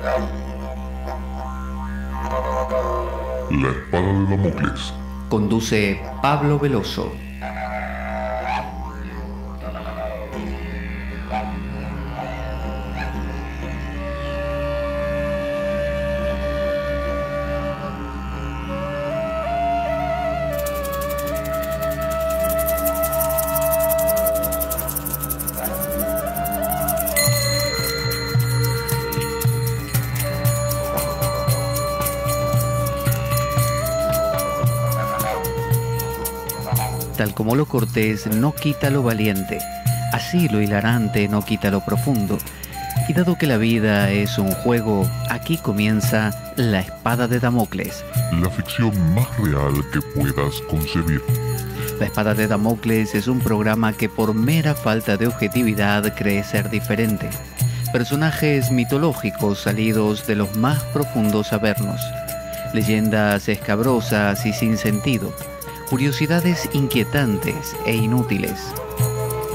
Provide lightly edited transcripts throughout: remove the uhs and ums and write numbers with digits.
La espada de Damocles. Conduce Pablo Veloso. Tal como lo cortés no quita lo valiente, así lo hilarante no quita lo profundo. Y dado que la vida es un juego, aquí comienza La Espada de Damocles. La ficción más real que puedas concebir. La Espada de Damocles es un programa que por mera falta de objetividad cree ser diferente. Personajes mitológicos salidos de los más profundos avernos. Leyendas escabrosas y sin sentido. Curiosidades inquietantes e inútiles.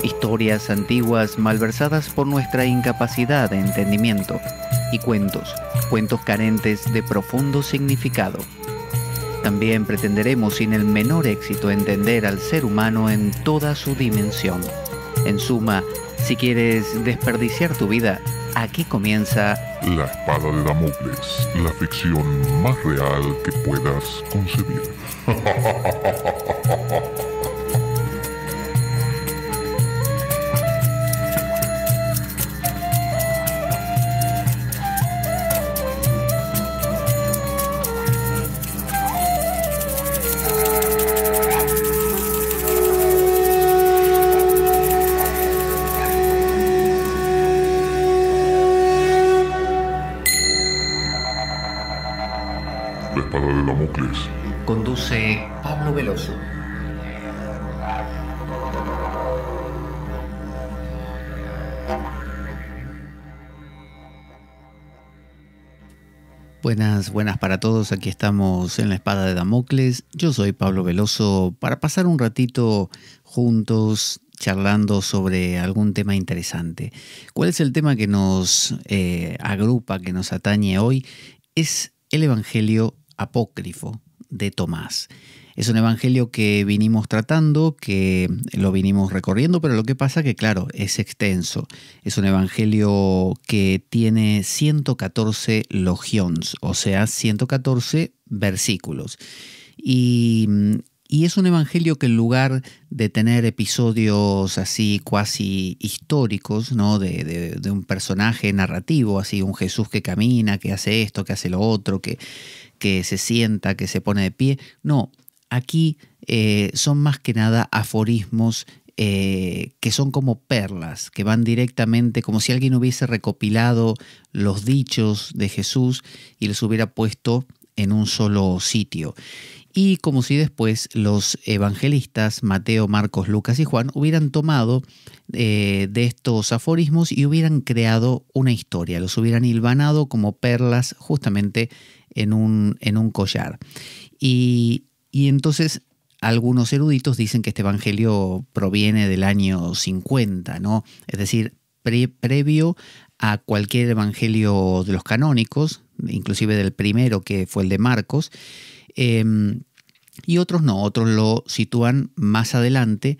Historias antiguas malversadas por nuestra incapacidad de entendimiento. Y cuentos carentes de profundo significado. También pretenderemos sin el menor éxito entender al ser humano en toda su dimensión. En suma, si quieres desperdiciar tu vida, aquí comienza La Espada de Damocles, la ficción más real que puedas concebir. La Espada de Damocles. Conduce Pablo Veloso. Buenas para todos. Aquí estamos en La Espada de Damocles. Yo soy Pablo Veloso para pasar un ratito juntos charlando sobre algún tema interesante. ¿Cuál es el tema que nos agrupa, que nos atañe hoy? Es el Evangelio apócrifo de Tomás. Es un evangelio que vinimos tratando, que lo vinimos recorriendo, pero lo que pasa que, claro, es extenso. Es un evangelio que tiene 114 logions, o sea, 114 versículos. Y es un evangelio que en lugar de tener episodios así cuasi históricos, ¿no? de un personaje narrativo, así un Jesús que camina, que hace esto, que hace lo otro, que se sienta, que se pone de pie. No, aquí son más que nada aforismos que son como perlas, que van directamente, como si alguien hubiese recopilado los dichos de Jesús y los hubiera puesto en un solo sitio. Y como si después los evangelistas, Mateo, Marcos, Lucas y Juan, hubieran tomado de estos aforismos y hubieran creado una historia, los hubieran hilvanado como perlas justamente en un collar. Y entonces algunos eruditos dicen que este evangelio proviene del año 50, ¿no? Es decir, previo a cualquier evangelio de los canónicos, inclusive del primero que fue el de Marcos, y otros no, otros lo sitúan más adelante.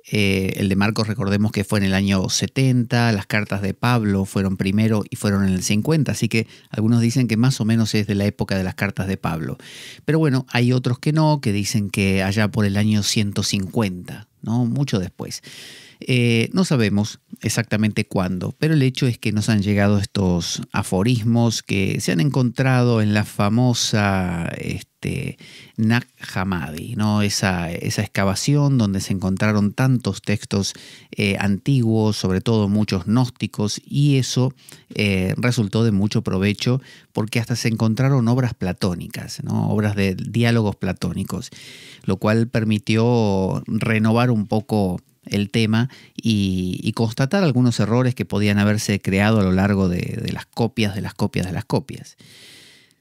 El de Marcos, recordemos que fue en el año 70, las cartas de Pablo fueron primero y fueron en el 50, así que algunos dicen que más o menos es de la época de las cartas de Pablo. Pero bueno, hay otros que no, que dicen que allá por el año 150, ¿no? Mucho después. No sabemos exactamente cuándo, pero el hecho es que nos han llegado estos aforismos que se han encontrado en la famosa Nag Hammadi, ¿no? Esa excavación donde se encontraron tantos textos antiguos, sobre todo muchos gnósticos, y eso resultó de mucho provecho porque hasta se encontraron obras platónicas, ¿no? Obras de diálogos platónicos, lo cual permitió renovar un poco el tema y constatar algunos errores que podían haberse creado a lo largo de las copias.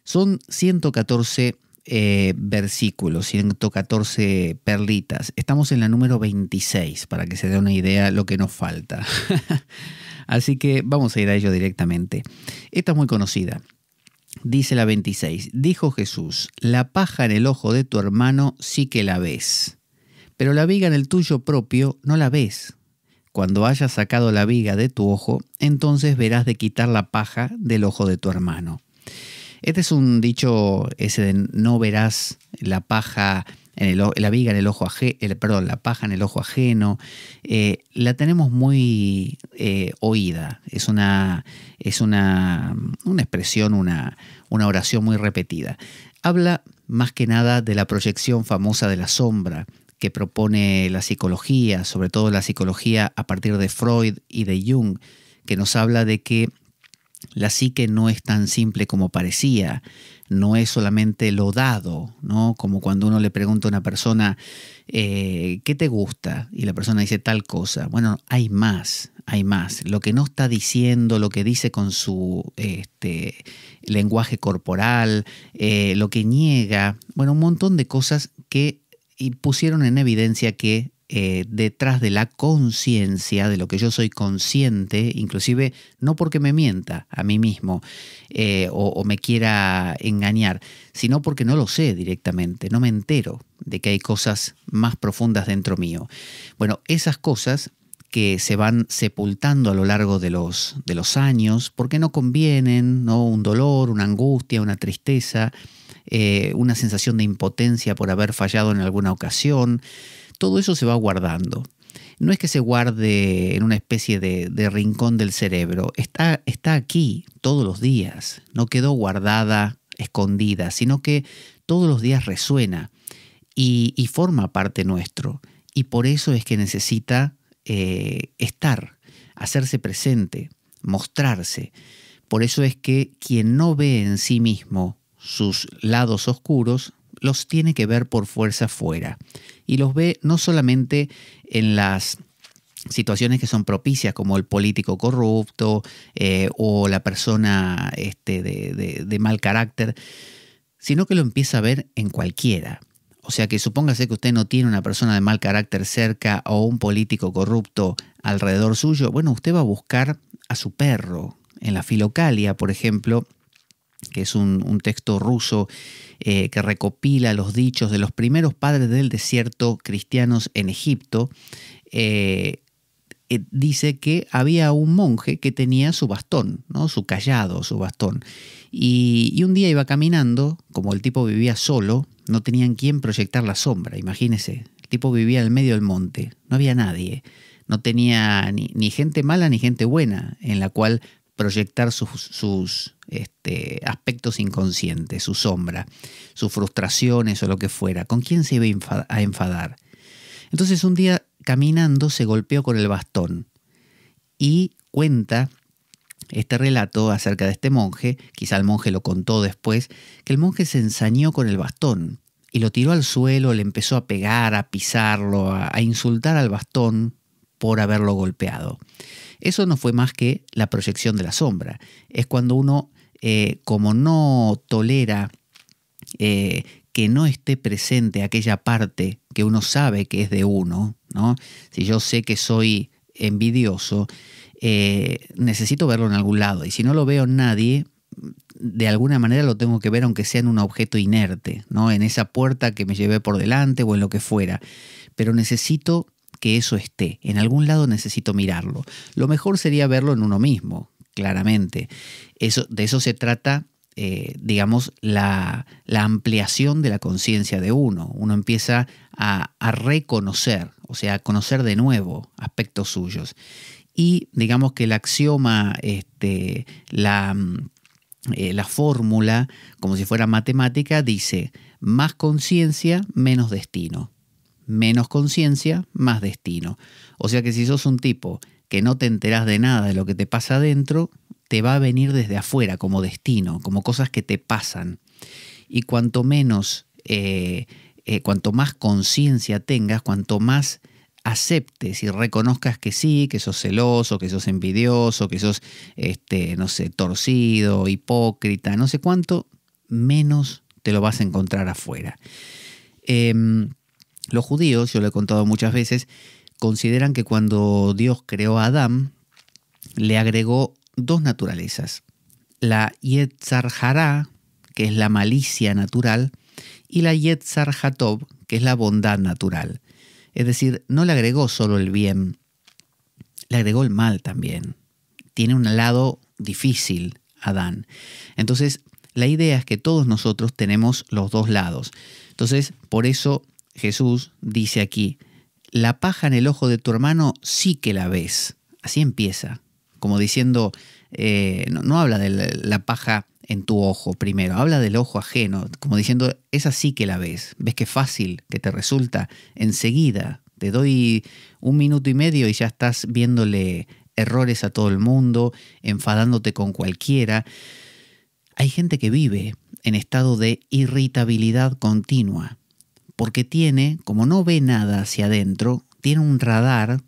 Son 114 versículos, 114 perlitas. Estamos en la número 26, para que se dé una idea lo que nos falta. Así que vamos a ir a ello directamente. Esta es muy conocida. Dice la 26, dijo Jesús, la paja en el ojo de tu hermano sí que la ves, pero la viga en el tuyo propio no la ves. Cuando hayas sacado la viga de tu ojo, entonces verás de quitar la paja del ojo de tu hermano. Este es un dicho ese de no verás la paja la viga en el ojo la paja en el ojo ajeno. La tenemos muy oída. Es una expresión, una oración muy repetida. Habla más que nada de la proyección famosa de la sombra que propone la psicología, sobre todo la psicología a partir de Freud y de Jung, que nos habla de que la psique no es tan simple como parecía, no es solamente lo dado, ¿no? Como cuando uno le pregunta a una persona, ¿qué te gusta? Y la persona dice tal cosa. Bueno, hay más. Lo que no está diciendo, lo que dice con su lenguaje corporal, lo que niega, bueno, un montón de cosas que pusieron en evidencia que detrás de la conciencia, de lo que yo soy consciente, inclusive no porque me mienta a mí mismo o me quiera engañar, sino porque no lo sé directamente, no me entero de que hay cosas más profundas dentro mío. Bueno, esas cosas que se van sepultando a lo largo de los años porque no convienen, ¿no? Un dolor, una angustia, una tristeza, una sensación de impotencia por haber fallado en alguna ocasión. Todo eso se va guardando. No es que se guarde en una especie de rincón del cerebro. Está aquí todos los días. No quedó guardada, escondida, sino que todos los días resuena y forma parte nuestro. Y por eso es que necesita estar, hacerse presente, mostrarse. Por eso es que quien no ve en sí mismo sus lados oscuros, los tiene que ver por fuerza fuera. Y los ve no solamente en las situaciones que son propicias, como el político corrupto o la persona de mal carácter, sino que lo empieza a ver en cualquiera. O sea que supóngase que usted no tiene una persona de mal carácter cerca o un político corrupto alrededor suyo. Bueno, usted va a buscar a su perro. En la Filocalia, por ejemplo, que es un texto ruso que recopila los dichos de los primeros padres del desierto cristianos en Egipto, dice que había un monje que tenía su bastón, ¿no? Su cayado, su bastón. Y un día iba caminando, como el tipo vivía solo, no tenía en quién proyectar la sombra, imagínese. El tipo vivía en el medio del monte, no había nadie, no tenía ni gente mala ni gente buena en la cual proyectar sus aspectos inconscientes, su sombra, sus frustraciones o lo que fuera. ¿Con quién se iba a enfadar? Entonces un día caminando se golpeó con el bastón y cuenta este relato acerca de este monje, quizá el monje lo contó después, que el monje se ensañó con el bastón y lo tiró al suelo, le empezó a pegar, a pisarlo, a insultar al bastón por haberlo golpeado. Eso no fue más que la proyección de la sombra. Es cuando uno, como no tolera que no esté presente aquella parte que uno sabe que es de uno, ¿no? Si yo sé que soy envidioso, necesito verlo en algún lado. Y si no lo veo en nadie, de alguna manera lo tengo que ver aunque sea en un objeto inerte, ¿no? En esa puerta que me llevé por delante o en lo que fuera. Pero necesito que eso esté. En algún lado necesito mirarlo. Lo mejor sería verlo en uno mismo, claramente. De eso se trata, digamos, la ampliación de la conciencia de uno. Uno empieza a reconocer, o sea, a conocer de nuevo aspectos suyos. Y digamos que el axioma, la fórmula, como si fuera matemática, dice más conciencia, menos destino. Menos conciencia, más destino. O sea que si sos un tipo que no te enterás de nada de lo que te pasa adentro, te va a venir desde afuera como destino, como cosas que te pasan. Y cuanto menos, cuanto más conciencia tengas, cuanto más aceptes y reconozcas que sí, que sos celoso, que sos envidioso, que sos, no sé, torcido, hipócrita, no sé cuánto, menos te lo vas a encontrar afuera. Los judíos, yo lo he contado muchas veces, consideran que cuando Dios creó a Adán, le agregó dos naturalezas. La Yetzar Hará, que es la malicia natural, y la Yetzar Hatov, que es la bondad natural. Es decir, no le agregó solo el bien, le agregó el mal también. Tiene un lado difícil, Adán. Entonces, la idea es que todos nosotros tenemos los dos lados. Entonces, por eso Jesús dice aquí, la paja en el ojo de tu hermano sí que la ves. Así empieza, como diciendo, no habla de la paja en tu ojo primero, habla del ojo ajeno, como diciendo, esa sí que la ves. ¿Ves qué fácil que te resulta? Enseguida, te doy 1 minuto y medio y ya estás viéndole errores a todo el mundo, enfadándote con cualquiera. Hay gente que vive en estado de irritabilidad continua, porque tiene, como no ve nada hacia adentro, tiene un radar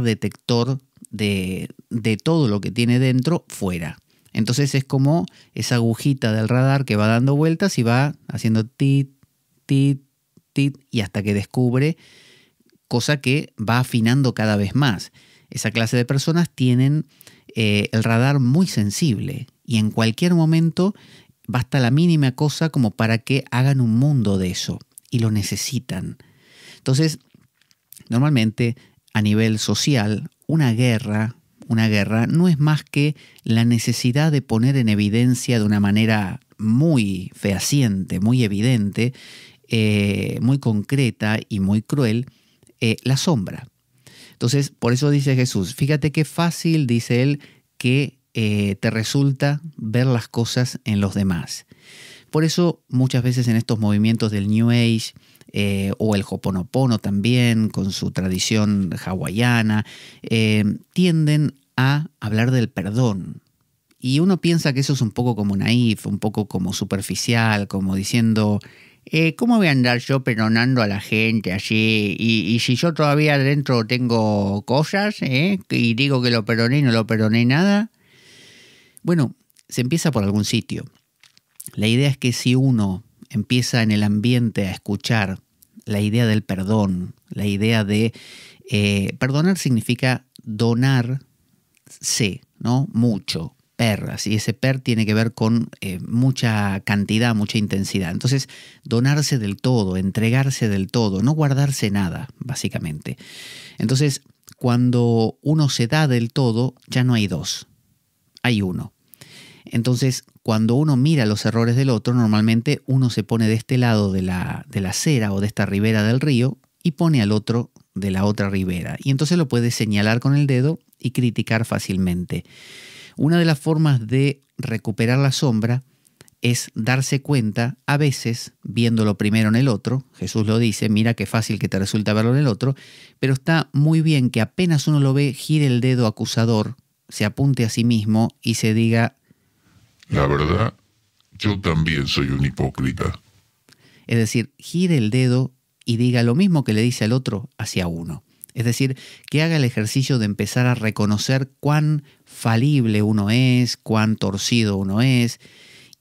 detector de todo lo que tiene dentro fuera. Entonces es como esa agujita del radar que va dando vueltas y va haciendo tit, tit, tit, y hasta que descubre, cosa que va afinando cada vez más. Esa clase de personas tienen el radar muy sensible y en cualquier momento basta la mínima cosa como para que hagan un mundo de eso y lo necesitan. Entonces, normalmente a nivel social, una guerra no es más que la necesidad de poner en evidencia de una manera muy fehaciente, muy evidente, muy concreta y muy cruel, la sombra. Entonces, por eso dice Jesús, fíjate qué fácil, dice él, que te resulta ver las cosas en los demás. Por eso muchas veces en estos movimientos del New Age o el Ho'oponopono también, con su tradición hawaiana, tienden a hablar del perdón. Y uno piensa que eso es un poco como naif, un poco como superficial, como diciendo, ¿cómo voy a andar yo perdonando a la gente así? Y si yo todavía adentro tengo cosas, y digo que lo perdoné y no lo perdoné nada. Bueno, se empieza por algún sitio. La idea es que si uno empieza en el ambiente a escuchar la idea del perdón, la idea de perdonar significa donarse, ¿no? Mucho, y ese per tiene que ver con mucha cantidad, mucha intensidad. Entonces, donarse del todo, entregarse del todo, no guardarse nada, básicamente. Entonces, cuando uno se da del todo, ya no hay dos, hay uno. Entonces, cuando uno mira los errores del otro, normalmente uno se pone de este lado de la acera o de esta ribera del río y pone al otro de la otra ribera. Y entonces lo puede señalar con el dedo y criticar fácilmente. Una de las formas de recuperar la sombra es darse cuenta, a veces, viéndolo primero en el otro. Jesús lo dice, mira qué fácil que te resulta verlo en el otro, pero está muy bien que apenas uno lo ve, gire el dedo acusador, se apunte a sí mismo y se diga, la verdad, yo también soy un hipócrita. Es decir, gire el dedo y diga lo mismo que le dice al otro hacia uno. Es decir, que haga el ejercicio de empezar a reconocer cuán falible uno es, cuán torcido uno es.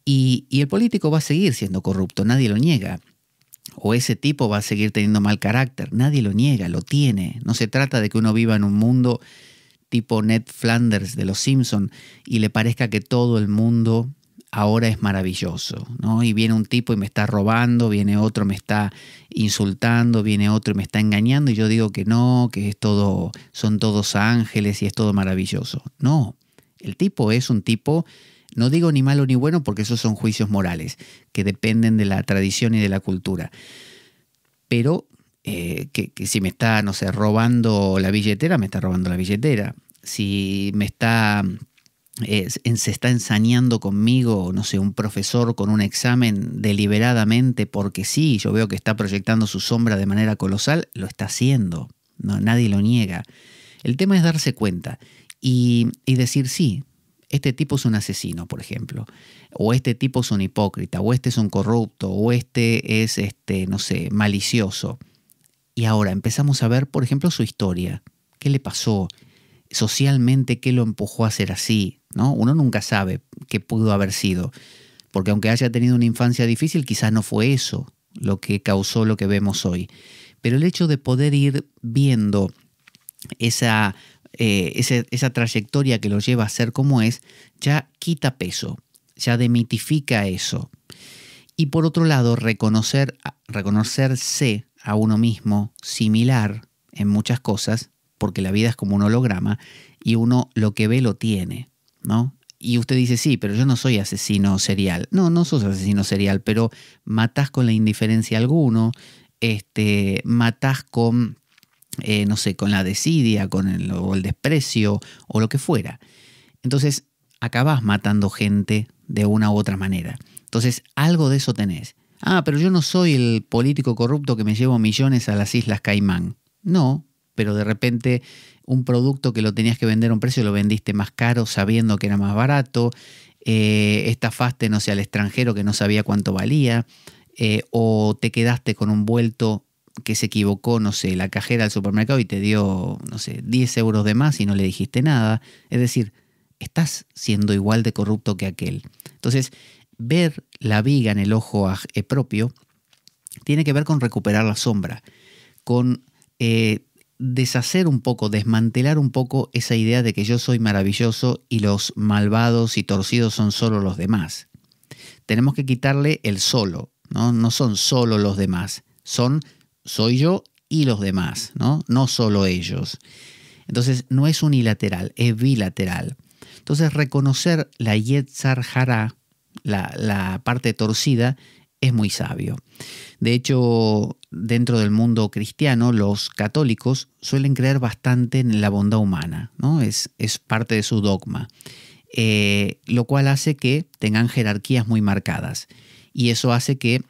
Y el político va a seguir siendo corrupto, nadie lo niega. O ese tipo va a seguir teniendo mal carácter, nadie lo niega, lo tiene. No se trata de que uno viva en un mundo tipo Ned Flanders de Los Simpson y le parezca que todo el mundo ahora es maravilloso, ¿no? Y viene un tipo y me está robando, viene otro me está insultando, viene otro y me está engañando y yo digo que no, que es todo, son todos ángeles y es todo maravilloso. No, el tipo es un tipo, no digo ni malo ni bueno porque esos son juicios morales que dependen de la tradición y de la cultura, pero que si me está, no sé, robando la billetera, me está robando la billetera. Si me está, se está ensañando conmigo, no sé, un profesor con un examen deliberadamente porque sí, yo veo que está proyectando su sombra de manera colosal, lo está haciendo, no, nadie lo niega. El tema es darse cuenta y decir sí, este tipo es un asesino, por ejemplo, o este tipo es un hipócrita, o este es un corrupto, o este es, no sé, malicioso. Y ahora empezamos a ver, por ejemplo, su historia. ¿Qué le pasó? Socialmente, ¿qué lo empujó a ser así? ¿No? Uno nunca sabe qué pudo haber sido. Porque aunque haya tenido una infancia difícil, quizás no fue eso lo que causó lo que vemos hoy. Pero el hecho de poder ir viendo esa esa trayectoria que lo lleva a ser como es, ya quita peso, ya demitifica eso. Y por otro lado, reconocerse a uno mismo similar en muchas cosas, porque la vida es como un holograma y uno lo que ve lo tiene, ¿no? Y usted dice, sí, pero yo no soy asesino serial. No, no sos asesino serial, pero matás con la indiferencia a alguno, matás con, no sé, con la desidia, o el desprecio o lo que fuera. Entonces, acabás matando gente de una u otra manera. Entonces, algo de eso tenés. Ah, pero yo no soy el político corrupto que me llevo millones a las Islas Caimán. No, pero de repente un producto que lo tenías que vender a un precio lo vendiste más caro sabiendo que era más barato, estafaste, no sé, al extranjero que no sabía cuánto valía, o te quedaste con un vuelto que se equivocó, no sé, la cajera del supermercado y te dio, no sé, 10 euros de más y no le dijiste nada. Es decir, estás siendo igual de corrupto que aquel. Entonces, ver la viga en el ojo propio tiene que ver con recuperar la sombra, con deshacer un poco, desmantelar un poco esa idea de que yo soy maravilloso y los malvados y torcidos son solo los demás. Tenemos que quitarle el solo, ¿no? No son solo los demás, soy yo y los demás, ¿no? No solo ellos. Entonces no es unilateral, es bilateral. Entonces reconocer la Yetzar Hará, la parte torcida, es muy sabio. De hecho, dentro del mundo cristiano, los católicos suelen creer bastante en la bondad humana, ¿no? Es parte de su dogma, lo cual hace que tengan jerarquías muy marcadas. Y eso hace que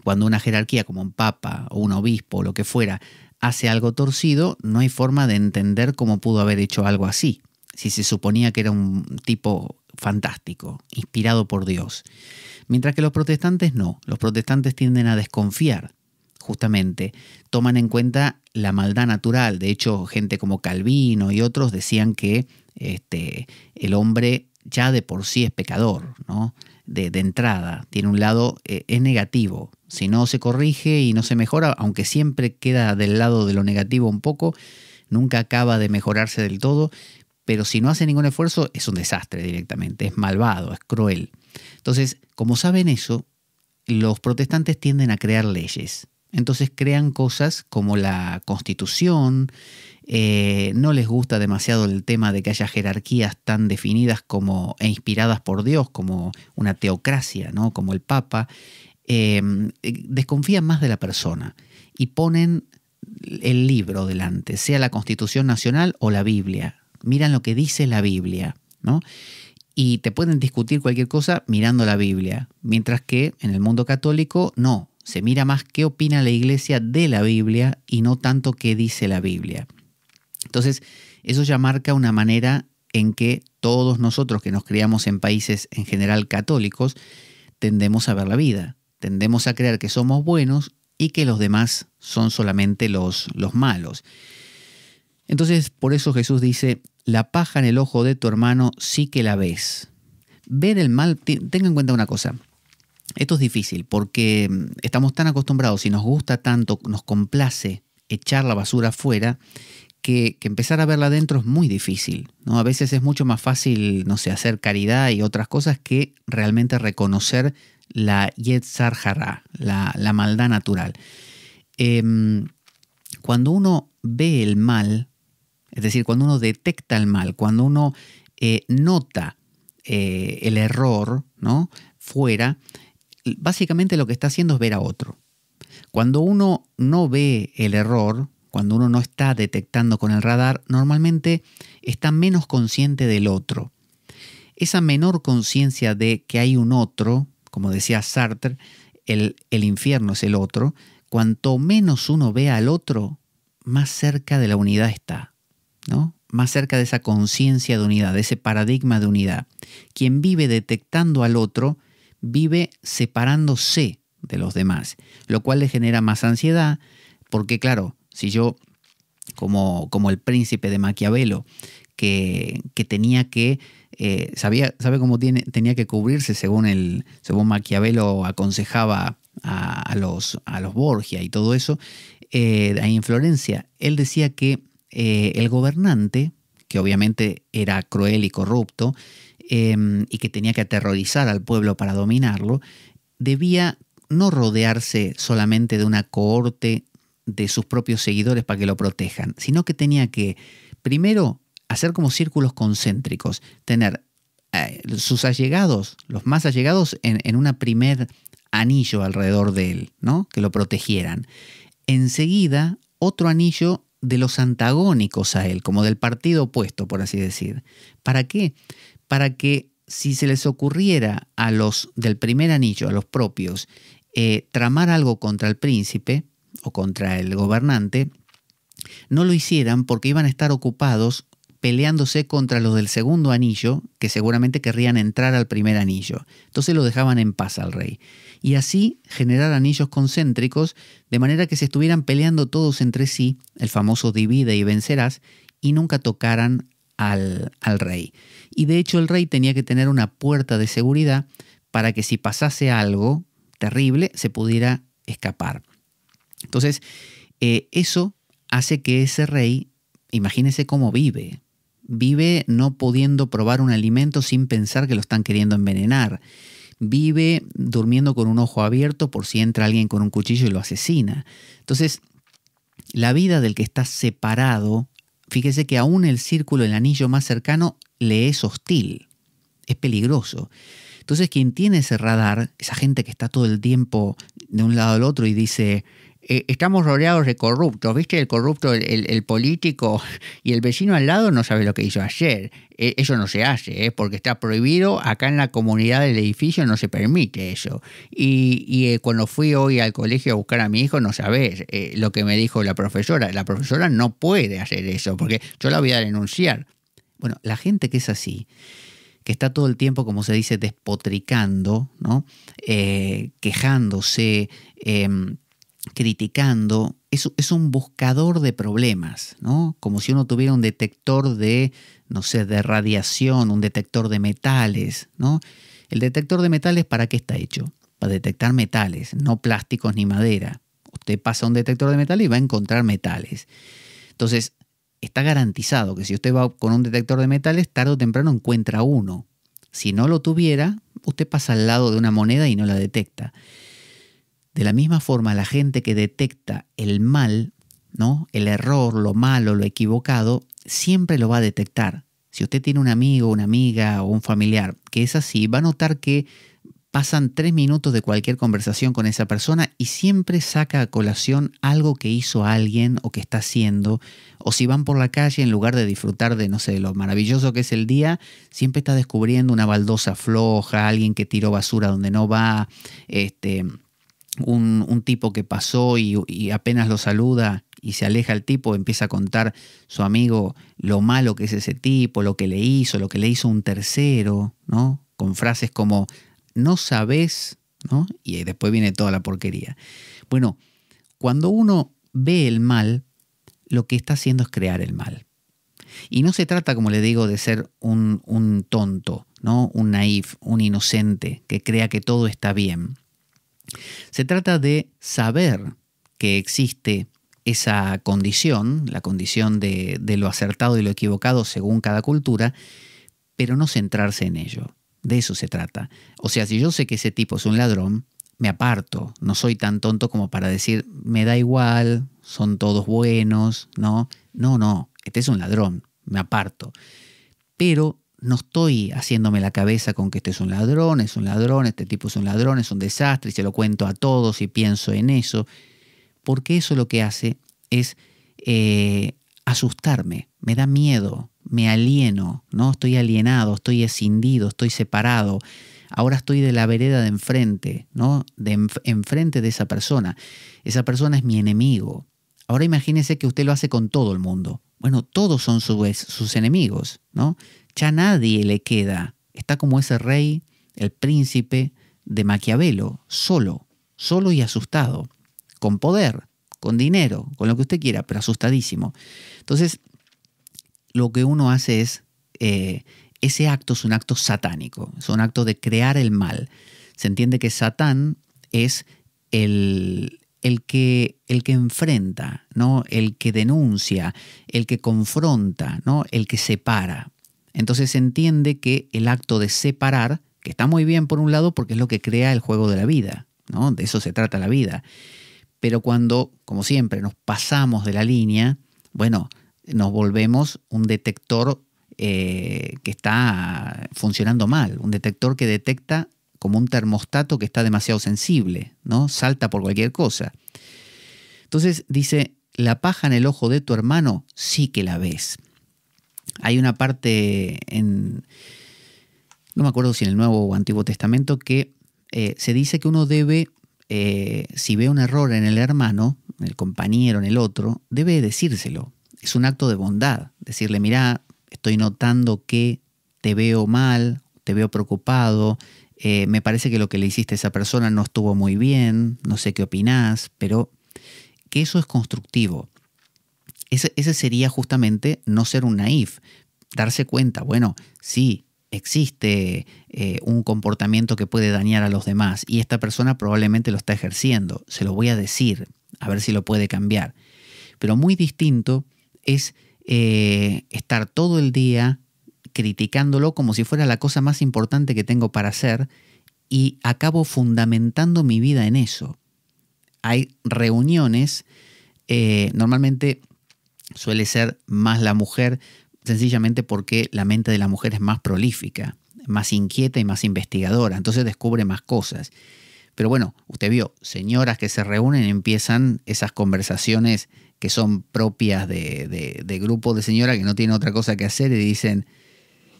cuando una jerarquía como un papa o un obispo o lo que fuera hace algo torcido, no hay forma de entender cómo pudo haber hecho algo así, si se suponía que era un tipo fantástico, inspirado por Dios. Mientras que los protestantes no, los protestantes tienden a desconfiar, justamente, toman en cuenta la maldad natural. De hecho, gente como Calvino y otros decían que el hombre ya de por sí es pecador, ¿no? De entrada, tiene un lado, es negativo. Si no se corrige y no se mejora, aunque siempre queda del lado de lo negativo un poco, nunca acaba de mejorarse del todo, pero si no hace ningún esfuerzo es un desastre directamente, es malvado, es cruel. Entonces, como saben eso, los protestantes tienden a crear leyes. Entonces crean cosas como la Constitución, no les gusta demasiado el tema de que haya jerarquías tan definidas e inspiradas por Dios, como una teocracia, ¿no? Como el Papa. Desconfían más de la persona y ponen el libro delante, sea la Constitución Nacional o la Biblia. Miran lo que dice la Biblia, ¿no? Y te pueden discutir cualquier cosa mirando la Biblia, mientras que en el mundo católico no, se mira más qué opina la Iglesia de la Biblia y no tanto qué dice la Biblia. Entonces, eso ya marca una manera en que todos nosotros que nos criamos en países en general católicos tendemos a ver la vida, tendemos a creer que somos buenos y que los demás son solamente los malos. Entonces, por eso Jesús dice, la paja en el ojo de tu hermano sí que la ves. Ver el mal, tenga en cuenta una cosa, esto es difícil porque estamos tan acostumbrados y nos gusta tanto, nos complace echar la basura afuera, que empezar a verla adentro es muy difícil, ¿no? A veces es mucho más fácil, no sé, hacer caridad y otras cosas que realmente reconocer la Yetzar Hará, la maldad natural. Cuando uno ve el mal, es decir, cuando uno detecta el mal, cuando uno nota el error, ¿no? Fuera, básicamente lo que está haciendo es ver a otro. Cuando uno no ve el error, cuando uno no está detectando con el radar, normalmente está menos consciente del otro. Esa menor conciencia de que hay un otro, como decía Sartre, el infierno es el otro, cuanto menos uno ve al otro, más cerca de la unidad está, ¿no? Más cerca de esa conciencia de unidad, de ese paradigma de unidad. Quien vive detectando al otro, vive separándose de los demás, lo cual le genera más ansiedad, porque claro, si yo, como el príncipe de Maquiavelo, que tenía que, sabe cómo tenía que cubrirse según Maquiavelo aconsejaba a los Borgia y todo eso, ahí en Florencia, él decía que el gobernante que obviamente era cruel y corrupto, y que tenía que aterrorizar al pueblo para dominarlo, debía no rodearse solamente de una cohorte de sus propios seguidores para que lo protejan, sino que tenía que, primero, hacer como círculos concéntricos, tener sus allegados, los más allegados, en una primer anillo alrededor de él, ¿no? Que lo protegieran. Enseguida, otro anillo de los antagónicos a él, como del partido opuesto, por así decir. ¿Para qué? Para que si se les ocurriera a los del primer anillo, a los propios, tramar algo contra el príncipe o contra el gobernante, no lo hicieran porque iban a estar ocupados peleándose contra los del segundo anillo, que seguramente querrían entrar al primer anillo. Entonces lo dejaban en paz al rey. Y así generar anillos concéntricos, de manera que se estuvieran peleando todos entre sí, el famoso divide y vencerás, y nunca tocaran al rey. Y de hecho el rey tenía que tener una puerta de seguridad para que si pasase algo terrible se pudiera escapar. Entonces, eso hace que ese rey, imagínese cómo vive. Vive no pudiendo probar un alimento sin pensar que lo están queriendo envenenar. Vive durmiendo con un ojo abierto por si entra alguien con un cuchillo y lo asesina. Entonces, la vida del que está separado, fíjese que aún el círculo, el anillo más cercano, le es hostil. Es peligroso. Entonces, quien tiene ese radar, esa gente que está todo el tiempo de un lado al otro y dice: estamos rodeados de corruptos, ¿viste? El corrupto, el político, y el vecino al lado no sabe lo que hizo ayer. Eso no se hace, porque está prohibido. Acá en la comunidad del edificio no se permite eso. Y cuando fui hoy al colegio a buscar a mi hijo, no sabés lo que me dijo la profesora. La profesora no puede hacer eso, porque yo la voy a denunciar. Bueno, la gente que es así, que está todo el tiempo, como se dice, despotricando, ¿no? Quejándose, criticando, es un buscador de problemas, ¿no? Como si uno tuviera un detector de, no sé, de radiación, un detector de metales, ¿no? El detector de metales, ¿para qué está hecho? Para detectar metales, no plásticos ni madera. Usted pasa un detector de metales y va a encontrar metales. Entonces, está garantizado que si usted va con un detector de metales, tarde o temprano encuentra uno. Si no lo tuviera, usted pasa al lado de una moneda y no la detecta. De la misma forma, la gente que detecta el mal, ¿no? El error, lo malo, lo equivocado, siempre lo va a detectar. Si usted tiene un amigo, una amiga o un familiar que es así, va a notar que pasan 3 minutos de cualquier conversación con esa persona y siempre saca a colación algo que hizo alguien o que está haciendo. O si van por la calle, en lugar de disfrutar de, no sé, lo maravilloso que es el día, siempre está descubriendo una baldosa floja, alguien que tiró basura donde no va, un tipo que pasó y apenas lo saluda y se aleja el tipo, empieza a contar su amigo lo malo que es ese tipo, lo que le hizo un tercero, ¿no? Con frases como no sabes, ¿no? Y después viene toda la porquería. Bueno, cuando uno ve el mal, lo que está haciendo es crear el mal. Y no se trata, como le digo, de ser un tonto, ¿no? Un naif, un inocente que crea que todo está bien. Se trata de saber que existe esa condición, la condición de lo acertado y lo equivocado según cada cultura, pero no centrarse en ello. De eso se trata. O sea, si yo sé que ese tipo es un ladrón, me aparto. No soy tan tonto como para decir, me da igual, son todos buenos, ¿no? No, este es un ladrón, me aparto. Pero no estoy haciéndome la cabeza con que este es un ladrón, este tipo es un desastre, y se lo cuento a todos y pienso en eso. Porque eso lo que hace es asustarme, me da miedo, me alieno, ¿no? Estoy alienado, estoy escindido, estoy separado. Ahora estoy de la vereda de enfrente, ¿no? Enfrente de esa persona. Esa persona es mi enemigo. Ahora imagínese que usted lo hace con todo el mundo. Bueno, todos son sus enemigos, ¿no? Ya nadie le queda. Está como ese rey, el príncipe de Maquiavelo, solo y asustado, con poder, con dinero, con lo que usted quiera, pero asustadísimo. Entonces, lo que uno hace es, ese acto es un acto satánico, es un acto de crear el mal. Se entiende que Satán es el el que enfrenta, ¿no? El que denuncia, el que confronta, ¿no? El que separa. Entonces se entiende que el acto de separar, que está muy bien por un lado porque es lo que crea el juego de la vida, ¿no? De eso se trata la vida. Pero cuando, como siempre, nos pasamos de la línea, bueno, nos volvemos un detector que está funcionando mal, un detector que detecta como un termostato que está demasiado sensible, ¿no? Salta por cualquier cosa. Entonces dice, la paja en el ojo de tu hermano sí que la ves. Hay una parte no me acuerdo si en el Nuevo o Antiguo Testamento, que se dice que uno debe, si ve un error en el hermano, en el compañero, en el otro, debe decírselo. Es un acto de bondad, decirle, mira, estoy notando que te veo mal, te veo preocupado, me parece que lo que le hiciste a esa persona no estuvo muy bien, no sé qué opinás, pero que eso es constructivo. Ese sería justamente no ser un naif, darse cuenta, bueno, sí, existe un comportamiento que puede dañar a los demás y esta persona probablemente lo está ejerciendo, se lo voy a decir, a ver si lo puede cambiar. Pero muy distinto es estar todo el día criticándolo como si fuera la cosa más importante que tengo para hacer y acabo fundamentando mi vida en eso. Hay reuniones, normalmente suele ser más la mujer, sencillamente porque la mente de la mujer es más prolífica, más inquieta y más investigadora, entonces descubre más cosas. Pero bueno, usted vio, señoras que se reúnen y empiezan esas conversaciones que son propias de grupos de señoras que no tienen otra cosa que hacer y dicen,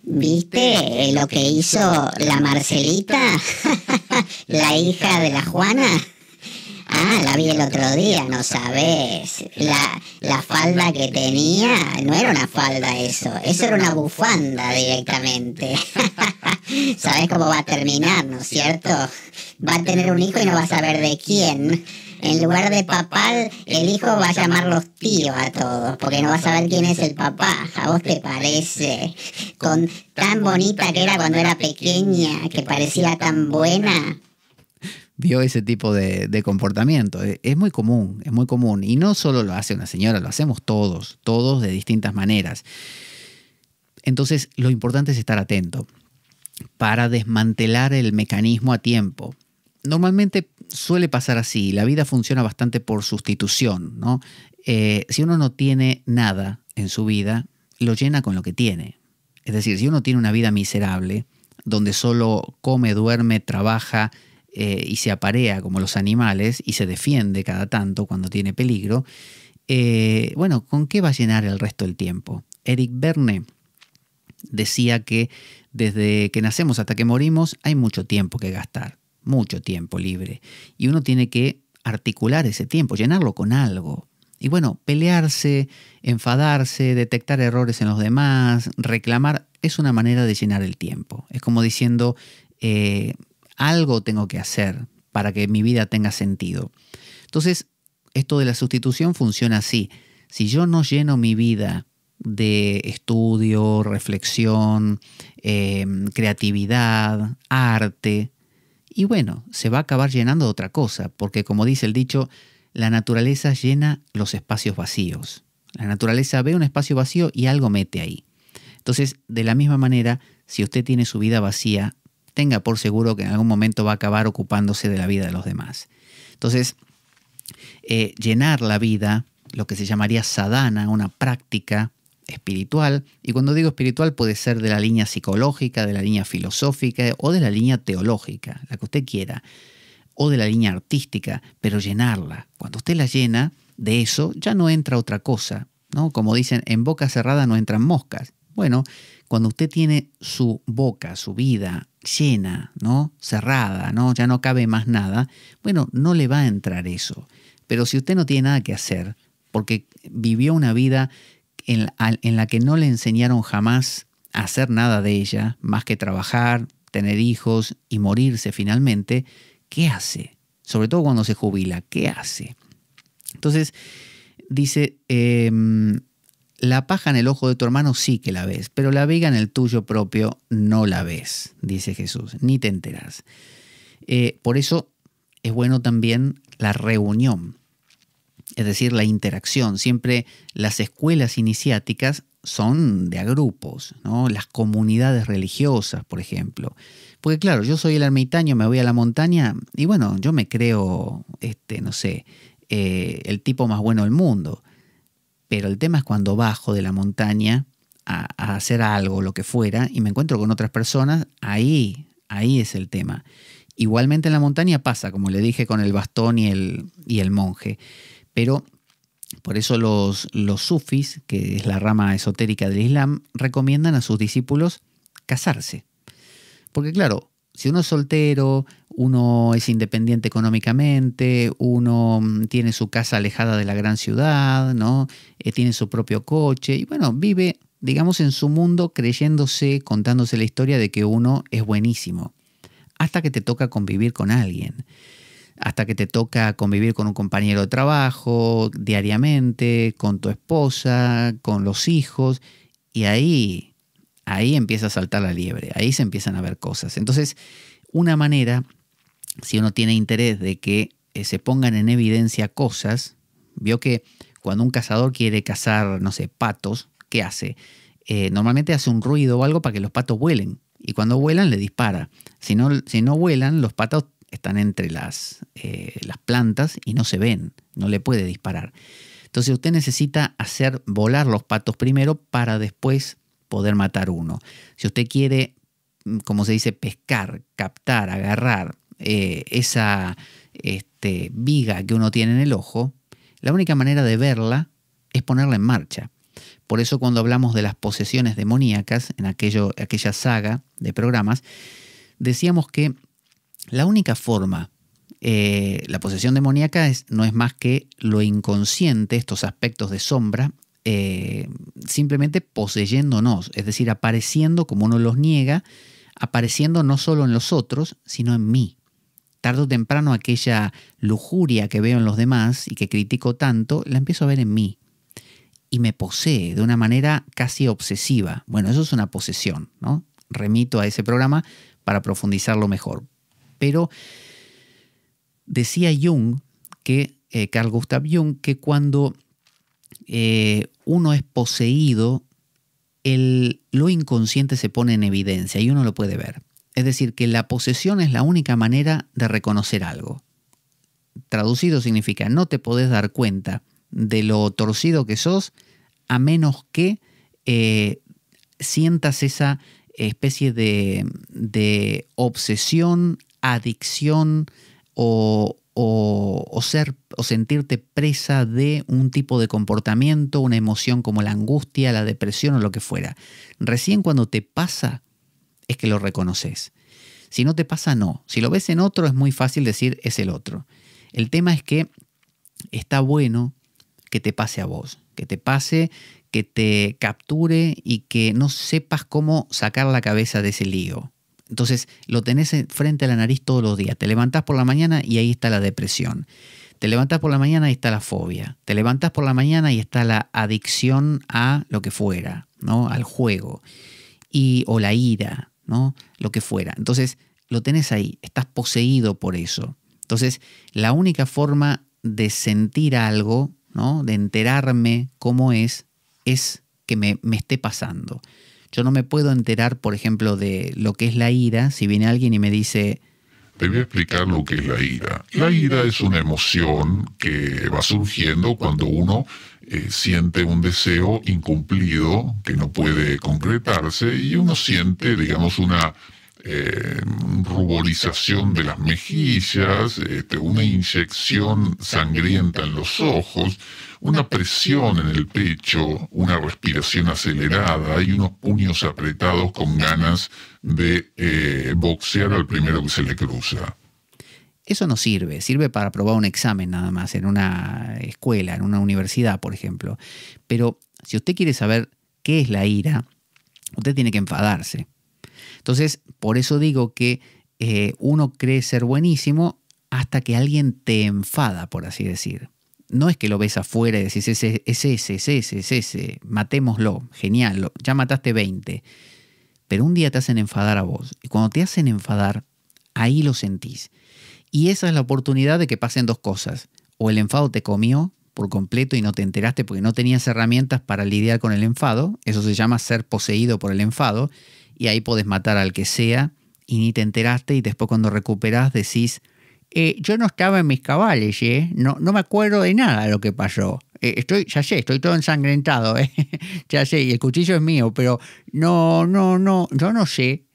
¿viste lo que hizo la Marcelita, la hija de la Juana? Ah, la vi el otro día, no sabes. La falda que tenía no era una falda eso era una bufanda directamente. ¿Sabes cómo va a terminar, no es cierto? Va a tener un hijo y no va a saber de quién. En lugar de papá, el hijo va a llamar los tíos a todos, porque no va a saber quién es el papá. ¿A vos te parece? Con tan bonita que era cuando era pequeña, que parecía tan buena. Vio ese tipo de comportamiento. Es muy común, es muy común. Y no solo lo hace una señora, lo hacemos todos de distintas maneras. Entonces, lo importante es estar atento para desmantelar el mecanismo a tiempo. Normalmente suele pasar así, la vida funciona bastante por sustitución, ¿no? Si uno no tiene nada en su vida, lo llena con lo que tiene. Es decir, si uno tiene una vida miserable, donde solo come, duerme, trabaja y se aparea como los animales y se defiende cada tanto cuando tiene peligro, bueno, ¿con qué va a llenar el resto del tiempo? Eric Berne decía que desde que nacemos hasta que morimos hay mucho tiempo que gastar, mucho tiempo libre. Y uno tiene que articular ese tiempo, llenarlo con algo. Y bueno, pelearse, enfadarse, detectar errores en los demás, reclamar, es una manera de llenar el tiempo. Es como diciendo, algo tengo que hacer para que mi vida tenga sentido. Entonces, esto de la sustitución funciona así. Si yo no lleno mi vida de estudio, reflexión, creatividad, arte, y bueno, se va a acabar llenando de otra cosa, porque como dice el dicho, la naturaleza llena los espacios vacíos. La naturaleza ve un espacio vacío y algo mete ahí. Entonces, de la misma manera, si usted tiene su vida vacía, tenga por seguro que en algún momento va a acabar ocupándose de la vida de los demás. Entonces, llenar la vida, lo que se llamaría sadhana, una práctica espiritual, y cuando digo espiritual puede ser de la línea psicológica, de la línea filosófica o de la línea teológica, la que usted quiera, o de la línea artística, pero llenarla. Cuando usted la llena de eso, ya no entra otra cosa, ¿no? Como dicen, en boca cerrada no entran moscas. Bueno, cuando usted tiene su boca, su vida llena, ¿no? Cerrada, ¿no? Ya no cabe más nada, bueno, no le va a entrar eso. Pero si usted no tiene nada que hacer, porque vivió una vida en la que no le enseñaron jamás a hacer nada de ella, más que trabajar, tener hijos y morirse finalmente, ¿qué hace? Sobre todo cuando se jubila, ¿qué hace? Entonces, dice, la paja en el ojo de tu hermano sí que la ves, pero la viga en el tuyo propio no la ves, dice Jesús, ni te enteras. Por eso es bueno también la reunión, es decir, la interacción. Siempre las escuelas iniciáticas son de a grupos, ¿no? Las comunidades religiosas, por ejemplo. Porque claro, yo soy el ermitaño, me voy a la montaña y bueno, yo me creo, no sé, el tipo más bueno del mundo. Pero el tema es cuando bajo de la montaña a hacer algo, lo que fuera, y me encuentro con otras personas, ahí es el tema. Igualmente en la montaña pasa, como le dije, con el bastón y el monje. Pero por eso los sufis, que es la rama esotérica del Islam, recomiendan a sus discípulos casarse. Porque claro, si uno es soltero, uno es independiente económicamente, uno tiene su casa alejada de la gran ciudad, ¿no? Tiene su propio coche y bueno, vive, digamos, en su mundo creyéndose, contándose la historia de que uno es buenísimo. Hasta que te toca convivir con alguien. Hasta que te toca convivir con un compañero de trabajo diariamente, con tu esposa, con los hijos, y ahí empieza a saltar la liebre, ahí se empiezan a ver cosas. Entonces, una manera, si uno tiene interés de que se pongan en evidencia cosas, vio que cuando un cazador quiere cazar, no sé, patos, ¿qué hace? Normalmente hace un ruido o algo para que los patos vuelen, y cuando vuelan le dispara. Si no vuelan, los patos están entre las plantas y no se ven, no le puede disparar. Entonces usted necesita hacer volar los patos primero para después poder matar uno. Si usted quiere, como se dice, pescar, captar, agarrar esa viga que uno tiene en el ojo, la única manera de verla es ponerla en marcha. Por eso cuando hablamos de las posesiones demoníacas, en aquella saga de programas, decíamos que la única forma, la posesión demoníaca no es más que lo inconsciente, estos aspectos de sombra, simplemente poseyéndonos, es decir, apareciendo como uno los niega, apareciendo no solo en los otros, sino en mí. Tarde o temprano aquella lujuria que veo en los demás y que critico tanto, la empiezo a ver en mí. Y me posee de una manera casi obsesiva. Bueno, eso es una posesión, ¿no? Remito a ese programa para profundizarlo mejor. Pero decía Jung, Carl Gustav Jung, que cuando uno es poseído, lo inconsciente se pone en evidencia y uno lo puede ver. Es decir, que la posesión es la única manera de reconocer algo. Traducido significa, no te podés dar cuenta de lo torcido que sos a menos que sientas esa especie de obsesión, adicción o sentirte presa de un tipo de comportamiento, una emoción como la angustia, la depresión o lo que fuera. Recién cuando te pasa es que lo reconoces. Si no te pasa, no. Si lo ves en otro es muy fácil decir es el otro. El tema es que está bueno que te pase a vos, que te pase, que te capture y que no sepas cómo sacar la cabeza de ese lío. Entonces lo tenés frente a la nariz todos los días. Te levantás por la mañana y ahí está la depresión. Te levantás por la mañana y está la fobia. Te levantás por la mañana y está la adicción a lo que fuera, ¿no? Al juego. O la ira, ¿no? Lo que fuera. Entonces lo tenés ahí. Estás poseído por eso. Entonces la única forma de sentir algo, ¿no? De enterarme cómo es que me esté pasando. Yo no me puedo enterar, por ejemplo, de lo que es la ira si viene alguien y me dice... Te voy a explicar lo que es la ira. La ira es una emoción que va surgiendo cuando uno siente un deseo incumplido que no puede concretarse y uno siente, digamos, una ruborización de las mejillas, una inyección sangrienta en los ojos, una presión en el pecho, una respiración acelerada y unos puños apretados con ganas de boxear al primero que se le cruza. Eso no sirve para aprobar un examen nada más en una escuela, en una universidad, por ejemplo. Pero si usted quiere saber qué es la ira, usted tiene que enfadarse. Entonces, por eso digo que uno cree ser buenísimo hasta que alguien te enfada, por así decir. No es que lo ves afuera y decís, es ese, matémoslo, genial, ya mataste 20. Pero un día te hacen enfadar a vos. Y cuando te hacen enfadar, ahí lo sentís. Y esa es la oportunidad de que pasen dos cosas. O el enfado te comió por completo y no te enteraste porque no tenías herramientas para lidiar con el enfado. Eso se llama ser poseído por el enfado. Y ahí podés matar al que sea y ni te enteraste, y después cuando recuperás decís, yo no estaba en mis cabales, no me acuerdo de nada de lo que pasó. Ya sé, estoy todo ensangrentado, ya sé, y el cuchillo es mío, pero no, yo no sé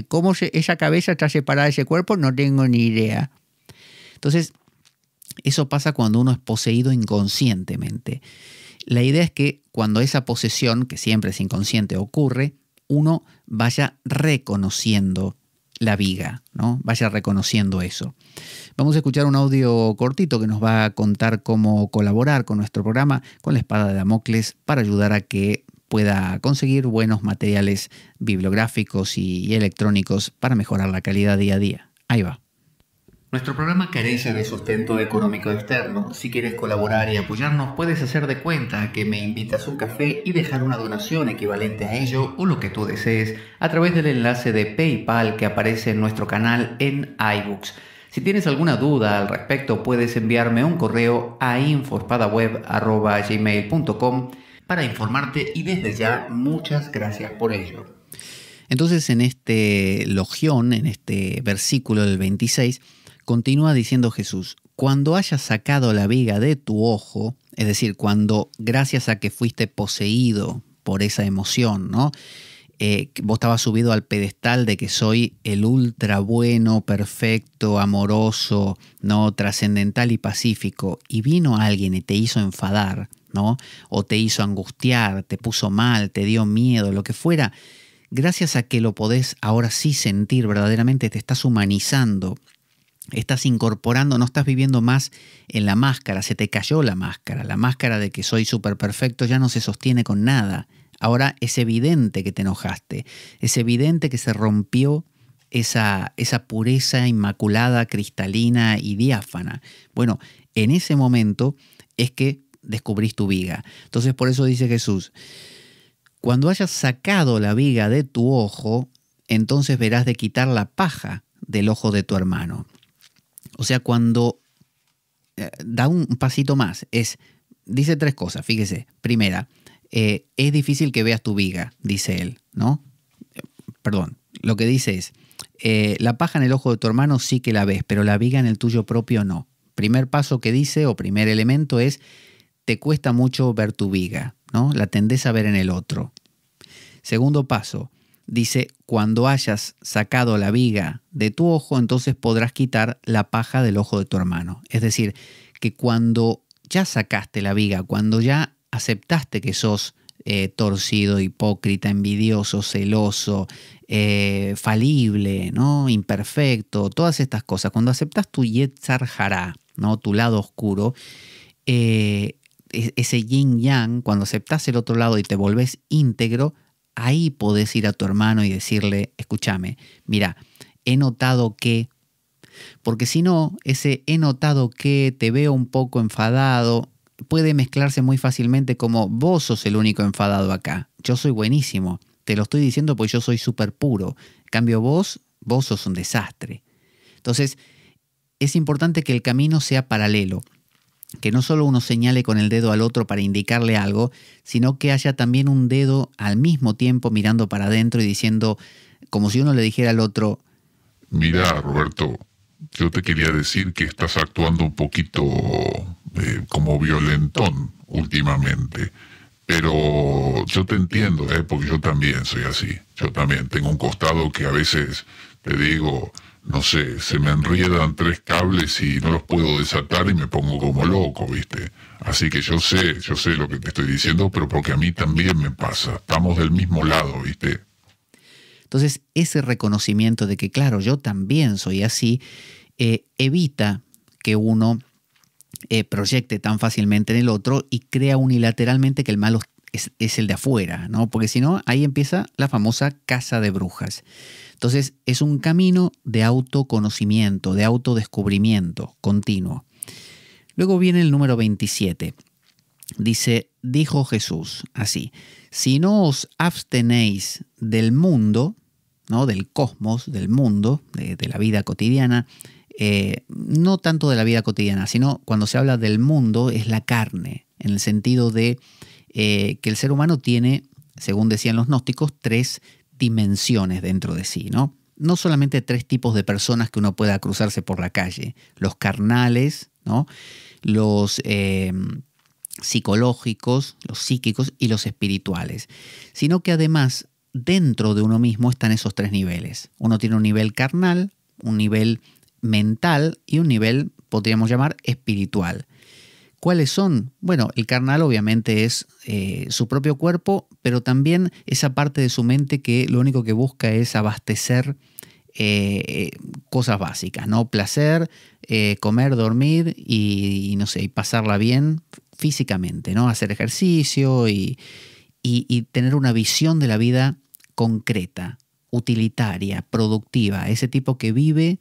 cómo esa cabeza está separada de ese cuerpo, no tengo ni idea. Entonces, eso pasa cuando uno es poseído inconscientemente. La idea es que cuando esa posesión, que siempre es inconsciente, ocurre, uno vaya reconociendo la viga, ¿no? Vaya reconociendo eso. Vamos a escuchar un audio cortito que nos va a contar cómo colaborar con nuestro programa con la espada de Damocles para ayudar a que pueda conseguir buenos materiales bibliográficos y electrónicos para mejorar la calidad día a día. Ahí va. Nuestro programa carece de sustento económico externo. Si quieres colaborar y apoyarnos, puedes hacer de cuenta que me invitas un café y dejar una donación equivalente a ello o lo que tú desees a través del enlace de PayPal que aparece en nuestro canal en iBooks. Si tienes alguna duda al respecto, puedes enviarme un correo a info-espadaweb@gmail.com para informarte, y desde ya muchas gracias por ello. Entonces, en este logión, en este versículo del 26, continúa diciendo Jesús: cuando hayas sacado la viga de tu ojo, es decir, cuando gracias a que fuiste poseído por esa emoción, ¿no? Vos estabas subido al pedestal de que soy el ultra bueno, perfecto, amoroso, ¿no? Trascendental y pacífico, y vino alguien y te hizo enfadar, ¿no? O te hizo angustiar, te puso mal, te dio miedo, lo que fuera. Gracias a que lo podés ahora sí sentir verdaderamente, te estás humanizando, estás incorporando, no estás viviendo más en la máscara, se te cayó la máscara de que soy súper perfecto ya no se sostiene con nada. Ahora es evidente que te enojaste, es evidente que se rompió esa pureza inmaculada, cristalina y diáfana. Bueno, en ese momento es que descubrís tu viga. Entonces por eso dice Jesús: cuando hayas sacado la viga de tu ojo, entonces verás de quitar la paja del ojo de tu hermano. O sea, cuando da un pasito más, dice tres cosas, fíjese. Primera, es difícil que veas tu viga, dice él, ¿no? Perdón, lo que dice es, la paja en el ojo de tu hermano sí que la ves, pero la viga en el tuyo propio no. Primer paso que dice, o primer elemento es, te cuesta mucho ver tu viga, ¿no? La tendés a ver en el otro. Segundo paso, dice, cuando hayas sacado la viga de tu ojo, entonces podrás quitar la paja del ojo de tu hermano. Es decir, que cuando ya sacaste la viga, cuando ya aceptaste que sos torcido, hipócrita, envidioso, celoso, falible, ¿no? Imperfecto, todas estas cosas, cuando aceptas tu Yetzar Hará, ¿no? Tu lado oscuro, ese yin yang, cuando aceptas el otro lado y te volvés íntegro, ahí podés ir a tu hermano y decirle, escúchame, mira, he notado que, porque si no, ese he notado que, te veo un poco enfadado, puede mezclarse muy fácilmente como vos sos el único enfadado acá, yo soy buenísimo, te lo estoy diciendo porque yo soy súper puro, en cambio vos sos un desastre. Entonces, es importante que el camino sea paralelo, que no solo uno señale con el dedo al otro para indicarle algo, sino que haya también un dedo al mismo tiempo mirando para adentro y diciendo, como si uno le dijera al otro: mira, Roberto, yo te quería decir que estás actuando un poquito como violentón últimamente, pero yo te entiendo, porque yo también soy así. Yo también tengo un costado que a veces, te digo, no sé, se me enriedan 3 cables y no los puedo desatar y me pongo como loco, ¿viste? Así que yo sé lo que te estoy diciendo, pero porque a mí también me pasa. Estamos del mismo lado, ¿viste? Entonces, ese reconocimiento de que, claro, yo también soy así, evita que uno proyecte tan fácilmente en el otro y crea unilateralmente que el malo es el de afuera, ¿no? Porque si no, ahí empieza la famosa casa de brujas. Entonces, es un camino de autoconocimiento, de autodescubrimiento continuo. Luego viene el número 27. Dice, dijo Jesús, así: si no os abstenéis del mundo, ¿no? Del cosmos, del mundo, de la vida cotidiana, no tanto de la vida cotidiana, sino cuando se habla del mundo es la carne, en el sentido de que el ser humano tiene, según decían los gnósticos, 3 dimensiones dentro de sí, ¿no? No solamente 3 tipos de personas que uno pueda cruzarse por la calle, los carnales, ¿no? Los psicológicos, los psíquicos y los espirituales, sino que además dentro de uno mismo están esos 3 niveles. Uno tiene un nivel carnal, un nivel mental y un nivel, podríamos llamar, espiritual. ¿Cuáles son? Bueno, el carnal obviamente es su propio cuerpo, pero también esa parte de su mente que lo único que busca es abastecer cosas básicas, ¿no? Placer, comer, dormir y no sé, y pasarla bien físicamente, ¿no? Hacer ejercicio y tener una visión de la vida concreta, utilitaria, productiva, ese tipo que vive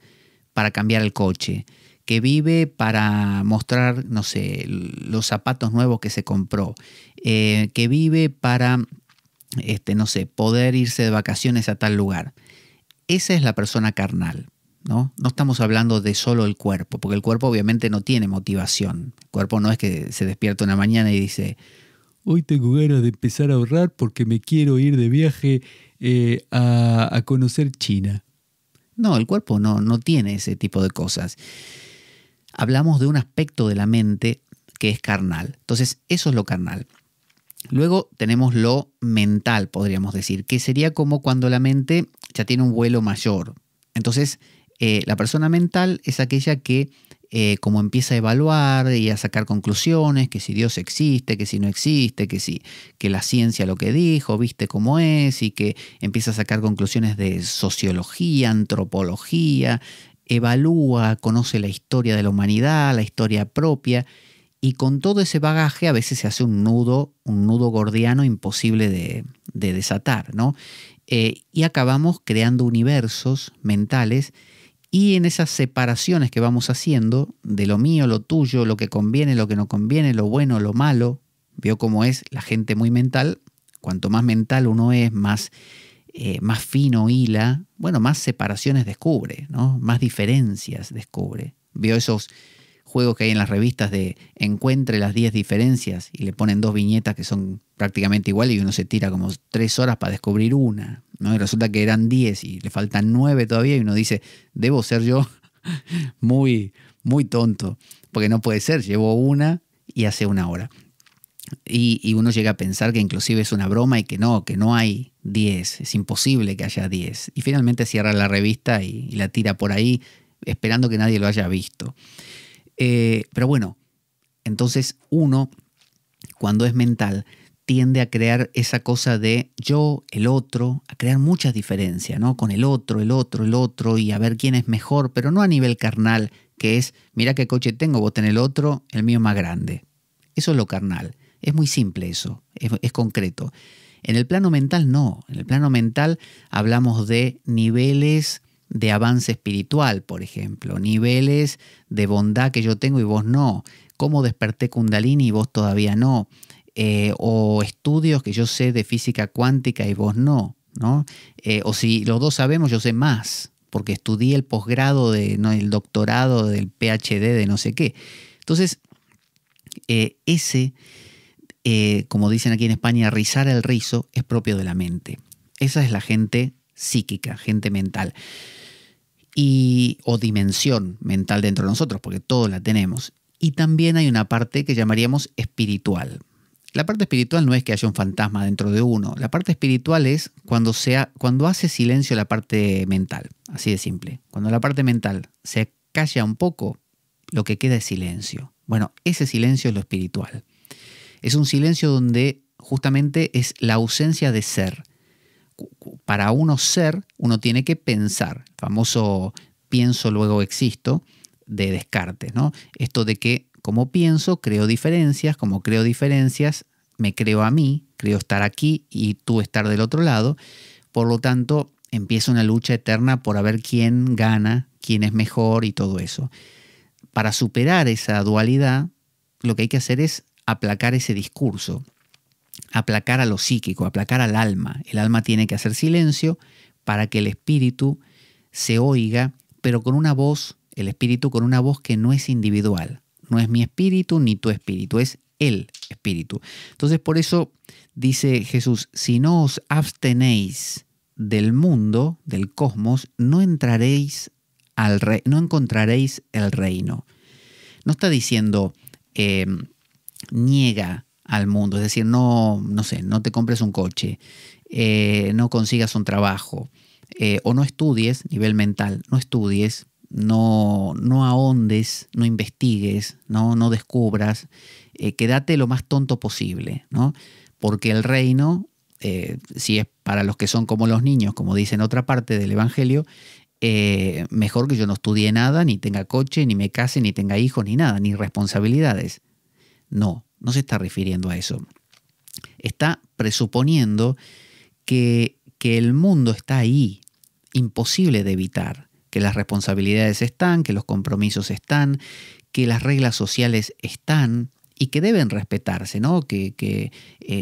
para cambiar el coche, que vive para mostrar, no sé, los zapatos nuevos que se compró, que vive para, no sé, poder irse de vacaciones a tal lugar. Esa es la persona carnal, ¿no? No estamos hablando de solo el cuerpo, porque el cuerpo obviamente no tiene motivación. El cuerpo no es que se despierta una mañana y dice, hoy tengo ganas de empezar a ahorrar porque me quiero ir de viaje a conocer China. No, el cuerpo no tiene ese tipo de cosas. Hablamos de un aspecto de la mente que es carnal. Entonces, eso es lo carnal. Luego tenemos lo mental, podríamos decir, que sería como cuando la mente ya tiene un vuelo mayor. Entonces, la persona mental es aquella que como empieza a evaluar y a sacar conclusiones, que si Dios existe, que si no existe, que la ciencia lo que dijo, viste cómo es, y que empieza a sacar conclusiones de sociología, antropología, evalúa, conoce la historia de la humanidad, la historia propia, y con todo ese bagaje a veces se hace un nudo gordiano imposible de desatar, ¿no? Y acabamos creando universos mentales, y en esas separaciones que vamos haciendo de lo mío, lo tuyo, lo que conviene, lo que no conviene, lo bueno, lo malo, veo cómo es la gente muy mental. Cuanto más mental uno es, más fino hila, bueno, más separaciones descubre, ¿no? Más diferencias descubre. Veo esos juegos que hay en las revistas de encuentre las 10 diferencias y le ponen 2 viñetas que son prácticamente iguales y uno se tira como 3 horas para descubrir una, ¿no? Y resulta que eran 10 y le faltan 9 todavía y uno dice, debo ser yo muy, muy tonto, porque no puede ser, llevo una y hace 1 hora. Y uno llega a pensar que inclusive es una broma y que no hay 10, es imposible que haya 10. Y finalmente cierra la revista y la tira por ahí esperando que nadie lo haya visto. Pero bueno, entonces uno, cuando es mental, tiende a crear esa cosa de yo, el otro, a crear muchas diferencias, ¿no? Con el otro, y a ver quién es mejor, pero no a nivel carnal, que es, mira qué coche tengo, vos tenés el otro, el mío más grande. Eso es lo carnal. Es muy simple eso, es concreto. En el plano mental no, en el plano mental hablamos de niveles de avance espiritual, por ejemplo, niveles de bondad que yo tengo y vos no, cómo desperté Kundalini y vos todavía no, o estudios que yo sé de física cuántica y vos no, ¿no? O si los dos sabemos, yo sé más, porque estudié el posgrado, ¿no? El doctorado del PhD de no sé qué. Entonces, como dicen aquí en España, rizar el rizo es propio de la mente. Esa es la gente psíquica, gente mental. O dimensión mental dentro de nosotros, porque todos la tenemos. Y también hay una parte que llamaríamos espiritual. La parte espiritual no es que haya un fantasma dentro de uno. La parte espiritual es cuando hace silencio la parte mental. Así de simple. Cuando la parte mental se calla un poco, lo que queda es silencio. Bueno, ese silencio es lo espiritual. Es un silencio donde justamente es la ausencia de ser. Para uno ser, uno tiene que pensar. El famoso pienso, luego existo, de Descartes, ¿no? Esto de que como pienso, creo diferencias, como creo diferencias, me creo a mí, creo estar aquí y tú estar del otro lado. Por lo tanto, empieza una lucha eterna por a ver quién gana, quién es mejor y todo eso. Para superar esa dualidad, lo que hay que hacer es aplacar ese discurso, aplacar a lo psíquico, aplacar al alma. El alma tiene que hacer silencio para que el espíritu se oiga, pero con una voz el espíritu con una voz que no es individual. No es mi espíritu ni tu espíritu, es el espíritu. Entonces por eso dice Jesús, si no os abstenéis del mundo, del cosmos, no entraréis no encontraréis el reino. No está diciendo niega al mundo, es decir, no te compres un coche, no consigas un trabajo, o no estudies, nivel mental, no estudies, no ahondes, no investigues, no descubras, quédate lo más tonto posible, ¿no? Porque el reino, si es para los que son como los niños, como dice en otra parte del Evangelio, mejor que yo no estudie nada, ni tenga coche, ni me case, ni tenga hijos, ni nada, ni responsabilidades. No se está refiriendo a eso. Está presuponiendo que el mundo está ahí, imposible de evitar, que las responsabilidades están, que los compromisos están, que las reglas sociales están y que deben respetarse, ¿no? Que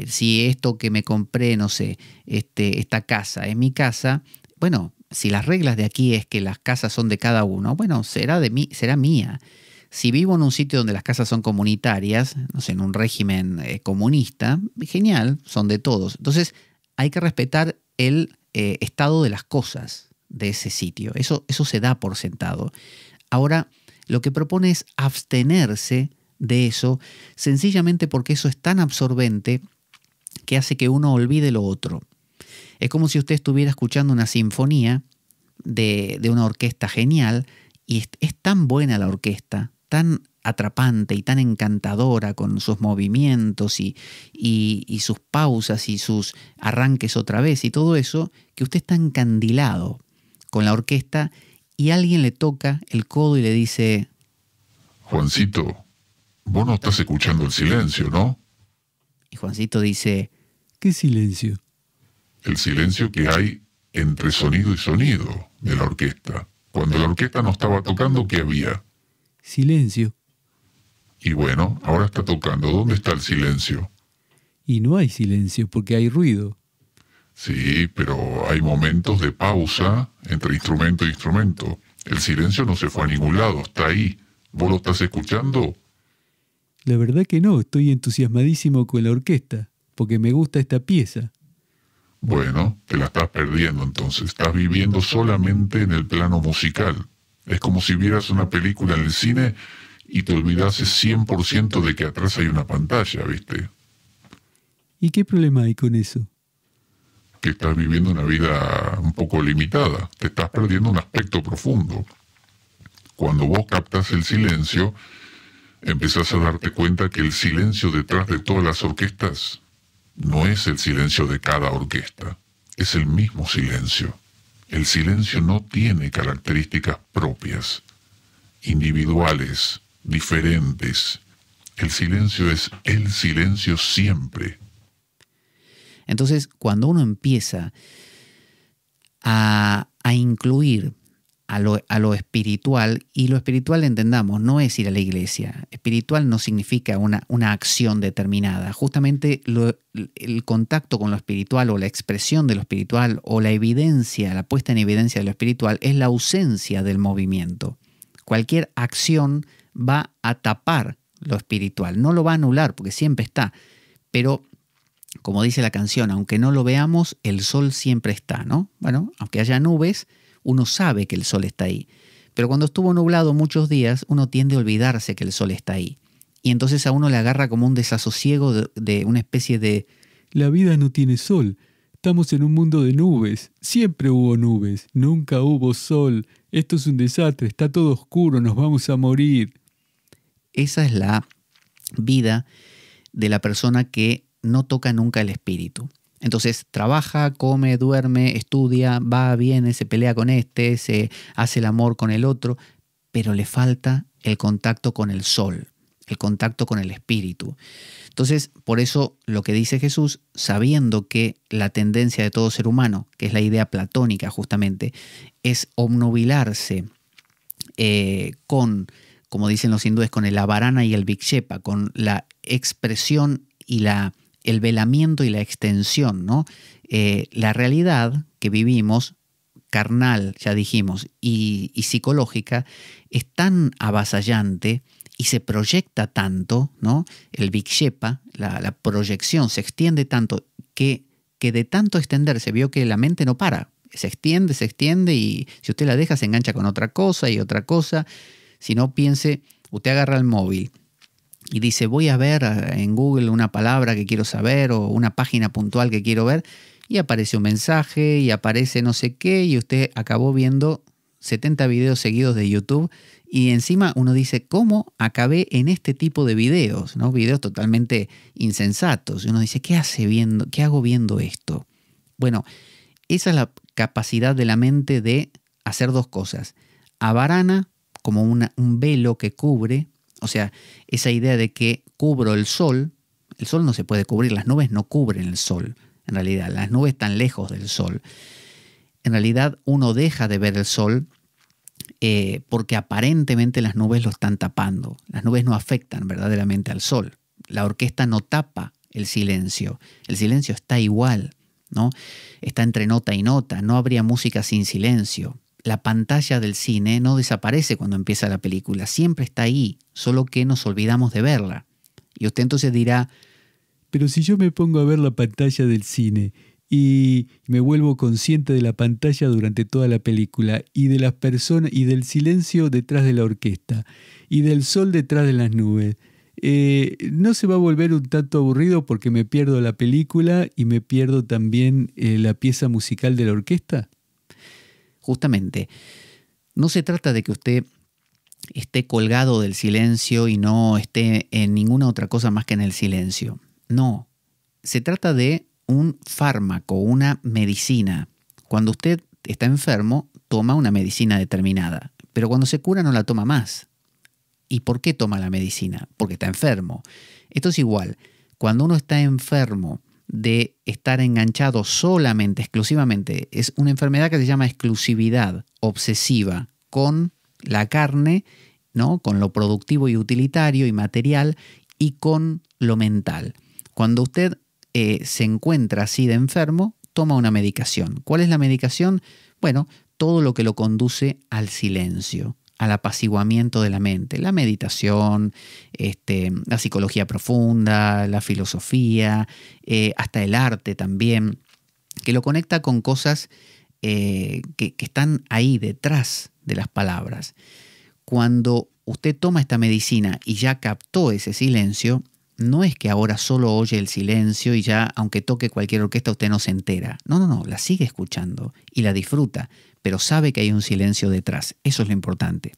si esto que me compré, no sé, esta casa es mi casa, bueno, si las reglas de aquí es que las casas son de cada uno, bueno, será mía. Si vivo en un sitio donde las casas son comunitarias, no sé, en un régimen comunista, genial, son de todos. Entonces hay que respetar el estado de las cosas de ese sitio. Eso se da por sentado. Ahora, lo que propone es abstenerse de eso, sencillamente porque eso es tan absorbente que hace que uno olvide lo otro. Es como si usted estuviera escuchando una sinfonía de una orquesta genial y es tan buena la orquesta, tan atrapante y tan encantadora con sus movimientos y sus pausas y sus arranques otra vez y todo eso, que usted está encandilado con la orquesta y alguien le toca el codo y le dice: Juancito, vos no estás escuchando el silencio, ¿no? Y Juancito dice: ¿Qué silencio? El silencio que hay entre sonido y sonido de la orquesta. Cuando la orquesta no estaba tocando, ¿qué había? Silencio. Y bueno, ahora está tocando. ¿Dónde está el silencio? Y no hay silencio porque hay ruido. Sí, pero hay momentos de pausa entre instrumento e instrumento. El silencio no se fue a ningún lado, está ahí. ¿Vos lo estás escuchando? La verdad que no, estoy entusiasmadísimo con la orquesta, porque me gusta esta pieza. Bueno, te la estás perdiendo entonces. Estás viviendo solamente en el plano musical. Es como si vieras una película en el cine y te olvidases 100% de que atrás hay una pantalla, ¿viste? ¿Y qué problema hay con eso? Que estás viviendo una vida un poco limitada. Te estás perdiendo un aspecto profundo. Cuando vos captás el silencio, empezás a darte cuenta que el silencio detrás de todas las orquestas no es el silencio de cada orquesta, es el mismo silencio. El silencio no tiene características propias, individuales, diferentes. El silencio es el silencio siempre. Entonces, cuando uno empieza a incluir a lo espiritual, y lo espiritual, entendamos, no es ir a la iglesia. Espiritual no significa una acción determinada. Justamente el contacto con lo espiritual o la expresión de lo espiritual o la evidencia, la puesta en evidencia de lo espiritual es la ausencia del movimiento. Cualquier acción va a tapar lo espiritual, no lo va a anular porque siempre está, pero como dice la canción, aunque no lo veamos, el sol siempre está, ¿no? Bueno, aunque haya nubes, uno sabe que el sol está ahí. Pero cuando estuvo nublado muchos días, uno tiende a olvidarse que el sol está ahí. Y entonces a uno le agarra como un desasosiego de una especie de... La vida no tiene sol. Estamos en un mundo de nubes. Siempre hubo nubes. Nunca hubo sol. Esto es un desastre. Está todo oscuro. Nos vamos a morir. Esa es la vida de la persona que no toca nunca el espíritu. Entonces trabaja, come, duerme, estudia, va, viene, se pelea con este, se hace el amor con el otro, pero le falta el contacto con el sol, el contacto con el espíritu. Entonces, por eso lo que dice Jesús, sabiendo que la tendencia de todo ser humano, que es la idea platónica justamente, es obnubilarse con, como dicen los hindúes, con el avarana y el vikshepa, con la expresión y el velamiento y la extensión, ¿no? La realidad que vivimos carnal, ya dijimos, y psicológica, es tan avasallante y se proyecta tanto, ¿no? El Vikshepa, la proyección, se extiende tanto que de tanto extenderse vio que la mente no para. Se extiende y si usted la deja se engancha con otra cosa y otra cosa. Si no, piense, usted agarra el móvil y dice voy a ver en Google una palabra que quiero saber o una página puntual que quiero ver y aparece un mensaje y aparece no sé qué y usted acabó viendo 70 videos seguidos de YouTube y encima uno dice ¿cómo acabé en este tipo de videos? ¿No? Videos totalmente insensatos. Y uno dice ¿qué hago viendo esto? Bueno, esa es la capacidad de la mente de hacer dos cosas. Avarana, como un velo que cubre, o sea, esa idea de que cubro el sol no se puede cubrir, las nubes no cubren el sol, en realidad, las nubes están lejos del sol. En realidad uno deja de ver el sol porque aparentemente las nubes lo están tapando. Las nubes no afectan verdaderamente al sol. La orquesta no tapa el silencio está igual, ¿no? Está entre nota y nota, no habría música sin silencio. La pantalla del cine no desaparece cuando empieza la película, siempre está ahí, solo que nos olvidamos de verla. Y usted entonces dirá, pero si yo me pongo a ver la pantalla del cine y me vuelvo consciente de la pantalla durante toda la película y de las personas y del silencio detrás de la orquesta y del sol detrás de las nubes, ¿no se va a volver un tanto aburrido porque me pierdo la película y me pierdo también la pieza musical de la orquesta? Justamente, no se trata de que usted esté colgado del silencio y no esté en ninguna otra cosa más que en el silencio. No, se trata de un fármaco, una medicina. Cuando usted está enfermo, toma una medicina determinada, pero cuando se cura no la toma más. ¿Y por qué toma la medicina? Porque está enfermo. Esto es igual. Cuando uno está enfermo de estar enganchado solamente, exclusivamente, es una enfermedad que se llama exclusividad obsesiva con la carne, ¿no? Con lo productivo y utilitario y material y con lo mental. Cuando usted se encuentra así de enfermo, toma una medicación. ¿Cuál es la medicación? Bueno, todo lo que lo conduce al silencio, al apaciguamiento de la mente, la meditación, la psicología profunda, la filosofía, hasta el arte también, que lo conecta con cosas que están ahí detrás de las palabras. Cuando usted toma esta medicina y ya captó ese silencio, no es que ahora solo oye el silencio y ya, aunque toque cualquier orquesta, usted no se entera. No, la sigue escuchando y la disfruta, pero sabe que hay un silencio detrás. Eso es lo importante.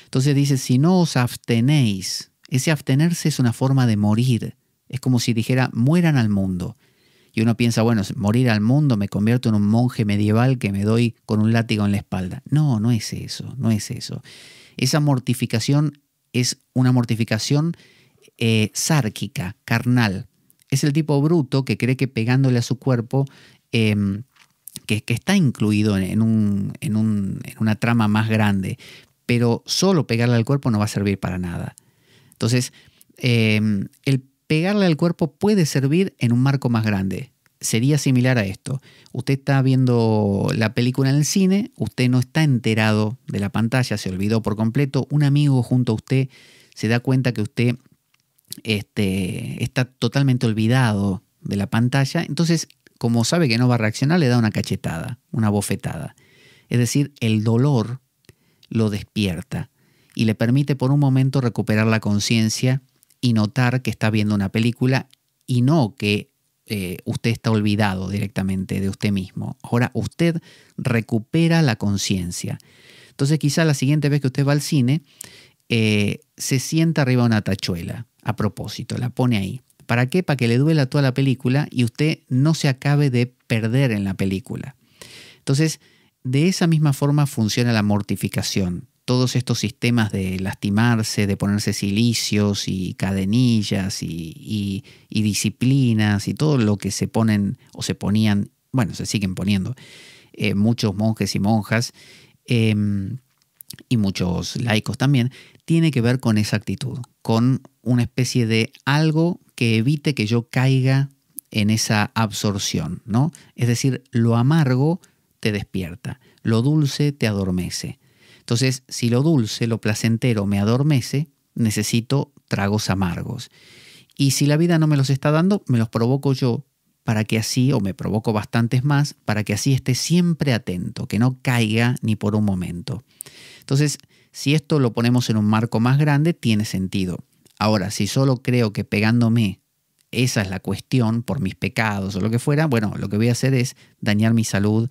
Entonces dice, si no os abstenéis, ese abstenerse es una forma de morir. Es como si dijera, mueran al mundo. Y uno piensa, bueno, morir al mundo, me convierto en un monje medieval que me doy con un látigo en la espalda. No, no es eso, no es eso. Esa mortificación es una mortificación sárquica, carnal. Es el tipo bruto que cree que pegándole a su cuerpo, que está incluido en una trama más grande, pero solo pegarle al cuerpo no va a servir para nada. Entonces, el pegarle al cuerpo puede servir en un marco más grande. Sería similar a esto. Usted está viendo la película en el cine, usted no está enterado de la pantalla, se olvidó por completo. Un amigo junto a usted se da cuenta que usted está totalmente olvidado de la pantalla. Entonces, como sabe que no va a reaccionar, le da una cachetada, una bofetada. Es decir, el dolor lo despierta y le permite por un momento recuperar la conciencia y notar que está viendo una película y no que usted está olvidado directamente de usted mismo. Ahora usted recupera la conciencia. Entonces quizá la siguiente vez que usted va al cine, se sienta arriba de una tachuela, a propósito, la pone ahí. ¿Para qué? Para que le duela toda la película y usted no se acabe de perder en la película. Entonces, de esa misma forma funciona la mortificación. Todos estos sistemas de lastimarse, de ponerse cilicios y cadenillas y disciplinas y todo lo que se ponen o se ponían, bueno, se siguen poniendo muchos monjes y monjas y muchos laicos también, tiene que ver con esa actitud, con una especie de algo que evite que yo caiga en esa absorción, ¿no? Es decir, lo amargo te despierta, lo dulce te adormece. Entonces, si lo dulce, lo placentero me adormece, necesito tragos amargos. Y si la vida no me los está dando, me los provoco yo para que así, o me provoco bastantes más, para que así esté siempre atento, que no caiga ni por un momento. Entonces, si esto lo ponemos en un marco más grande, tiene sentido. Ahora, si solo creo que pegándome esa es la cuestión por mis pecados o lo que fuera, bueno, lo que voy a hacer es dañar mi salud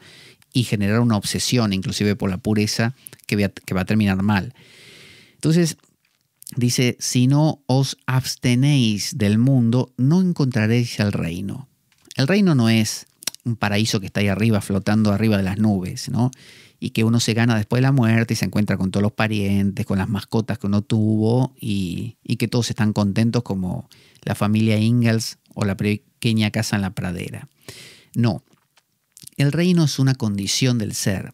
y generar una obsesión, inclusive por la pureza, que va a terminar mal. Entonces, dice, si no os abstenéis del mundo, no encontraréis el reino. El reino no es un paraíso que está ahí arriba, flotando arriba de las nubes, ¿no? Y que uno se gana después de la muerte y se encuentra con todos los parientes, con las mascotas que uno tuvo y que todos están contentos como la familia Ingalls o la pequeña casa en la pradera. No, el reino es una condición del ser.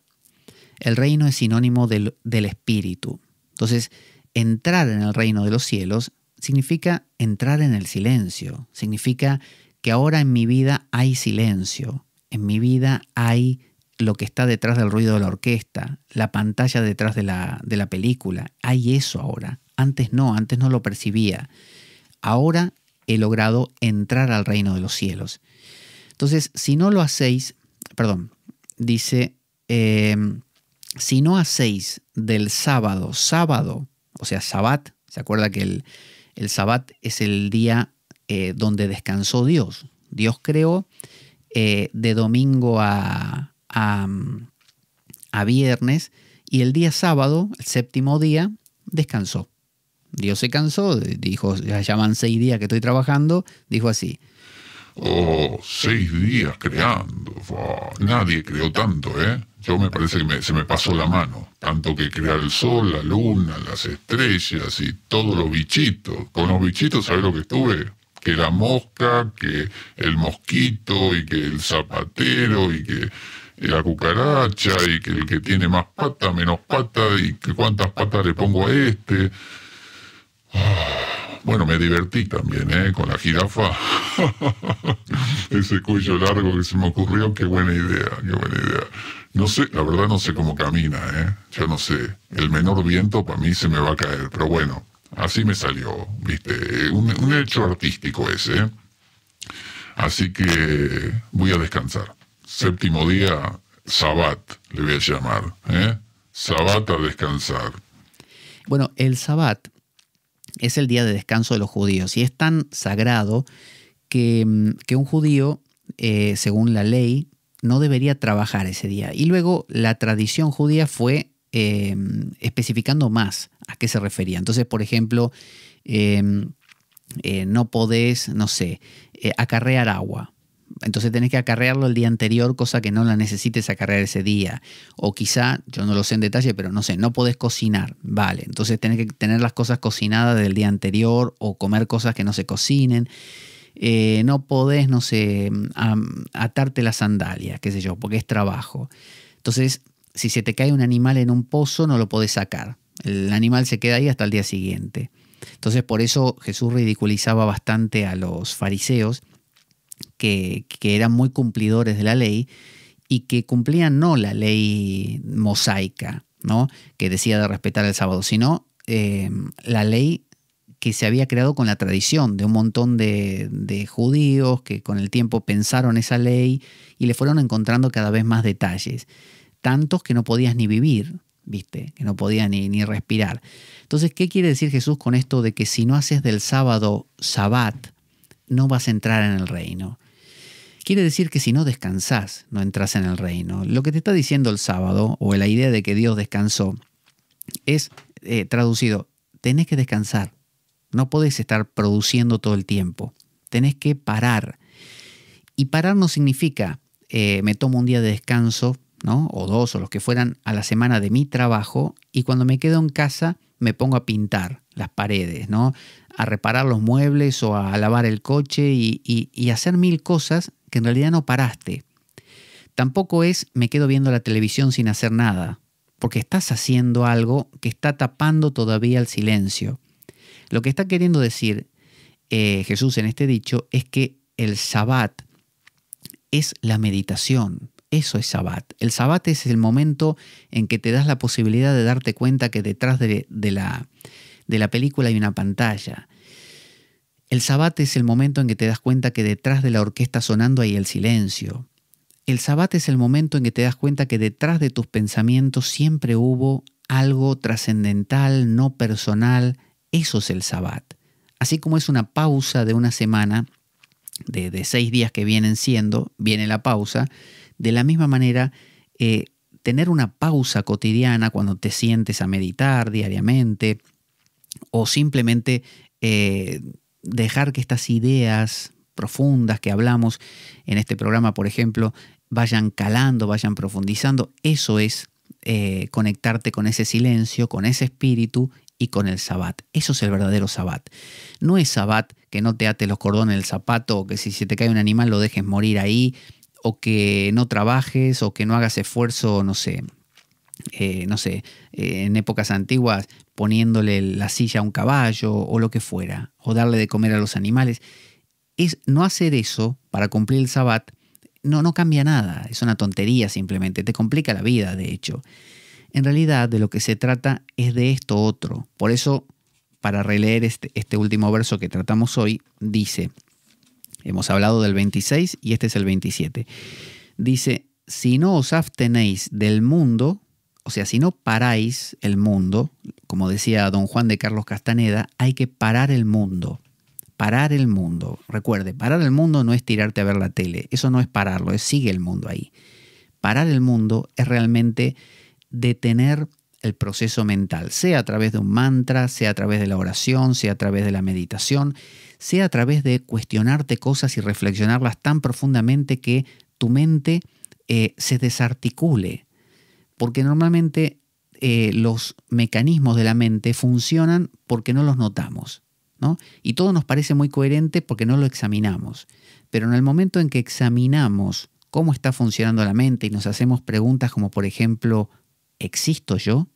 El reino es sinónimo del espíritu. Entonces, entrar en el reino de los cielos significa entrar en el silencio, significa que ahora en mi vida hay silencio, en mi vida hay lo que está detrás del ruido de la orquesta, la pantalla detrás de la película, hay eso ahora. Antes no lo percibía. Ahora he logrado entrar al reino de los cielos. Entonces, si no lo hacéis, dice, si no hacéis del sábado, o sea, Sabbat, ¿se acuerda que el Sabbat es el día donde descansó Dios? Dios creó de domingo a viernes y el día sábado, el séptimo día, descansó. Dios se cansó, dijo, ya van 6 días que estoy trabajando, dijo así. 6 días creando. Nadie creó tanto, ¿eh? Yo me parece que se me pasó la mano. Tanto que crear el sol, la luna, las estrellas y todos los bichitos. Con los bichitos, ¿sabes lo que estuve? Que la mosca, que el mosquito y que el zapatero y que la cucaracha y que el que tiene más pata, menos pata y que cuántas patas le pongo a este. Bueno, me divertí también, con la jirafa. Ese cuello largo que se me ocurrió, qué buena idea. No sé, la verdad no sé cómo camina, Yo no sé. El menor viento para mí se me va a caer, pero bueno, así me salió, ¿viste? Un hecho artístico ese, Así que voy a descansar. Séptimo día, Sabbat, le voy a llamar, Sabbat a descansar. Bueno, el Sabbat es el día de descanso de los judíos y es tan sagrado que un judío, según la ley, no debería trabajar ese día. Y luego la tradición judía fue especificando más a qué se refería. Entonces, por ejemplo, no podés, acarrear agua. Entonces tenés que acarrearlo el día anterior, cosa que no la necesites acarrear ese día. O quizá, yo no lo sé en detalle, pero no podés cocinar. Vale, entonces tenés que tener las cosas cocinadas del día anterior o comer cosas que no se cocinen. No podés, atarte las sandalias, qué sé yo, porque es trabajo. Entonces, si se te cae un animal en un pozo, no lo podés sacar. El animal se queda ahí hasta el día siguiente. Entonces, por eso Jesús ridiculizaba bastante a los fariseos, que eran muy cumplidores de la ley y que cumplían no la ley mosaica, ¿no?, que decía de respetar el sábado, sino la ley que se había creado con la tradición de un montón de judíos que con el tiempo pensaron esa ley y le fueron encontrando cada vez más detalles, tantos que no podías ni vivir, ¿viste? Que no podías ni respirar. Entonces, ¿qué quiere decir Jesús con esto de que si no haces del sábado Sabbat, no vas a entrar en el reino? Quiere decir que si no descansás, no entras en el reino. Lo que te está diciendo el sábado, o la idea de que Dios descansó, es traducido, tenés que descansar. No podés estar produciendo todo el tiempo. Tenés que parar. Y parar no significa, me tomo un día de descanso, ¿no?, o 2 o los que fueran a la semana de mi trabajo, y cuando me quedo en casa me pongo a pintar las paredes, ¿no?, a reparar los muebles o a lavar el coche y hacer 1000 cosas que en realidad no paraste. Tampoco es me quedo viendo la televisión sin hacer nada, porque estás haciendo algo que está tapando todavía el silencio. Lo que está queriendo decir Jesús en este dicho es que el Sabbat es la meditación, Eso es Sabbat. El Sabbat es el momento en que te das la posibilidad de darte cuenta que detrás de la película hay una pantalla. El Sabbat es el momento en que te das cuenta que detrás de la orquesta sonando hay el silencio. El Sabbat es el momento en que te das cuenta que detrás de tus pensamientos siempre hubo algo trascendental, no personal. Eso es el Sabbat. Así como es una pausa de una semana, de 6 días que vienen siendo, viene la pausa, de la misma manera, tener una pausa cotidiana cuando te sientes a meditar diariamente o simplemente dejar que estas ideas profundas que hablamos en este programa, por ejemplo, vayan calando, vayan profundizando. Eso es conectarte con ese silencio, con ese espíritu y con el Sabbat. Eso es el verdadero Sabbat. No es Sabbat que no te ates los cordones del zapato, o que si se te cae un animal lo dejes morir ahí, o que no trabajes, o que no hagas esfuerzo, en épocas antiguas poniéndole la silla a un caballo o lo que fuera, o darle de comer a los animales. Es no hacer eso para cumplir el Sabbat. No cambia nada, es una tontería simplemente, te complica la vida, de hecho. En realidad, de lo que se trata es de esto otro. Por eso, para releer este último verso que tratamos hoy, dice, hemos hablado del 26 y este es el 27. Dice, si no os abstenéis del mundo, o sea, si no paráis el mundo, como decía don Juan de Carlos Castaneda, hay que parar el mundo. Parar el mundo. Recuerde, parar el mundo no es tirarte a ver la tele. Eso no es pararlo, es sigue el mundo ahí. Parar el mundo es realmente detener el proceso mental, sea a través de un mantra, sea a través de la oración, sea a través de la meditación, sea a través de cuestionarte cosas y reflexionarlas tan profundamente que tu mente se desarticule. Porque normalmente los mecanismos de la mente funcionan porque no los notamos, ¿no? Y todo nos parece muy coherente porque no lo examinamos. Pero en el momento en que examinamos cómo está funcionando la mente y nos hacemos preguntas como, por ejemplo, ¿existo yo?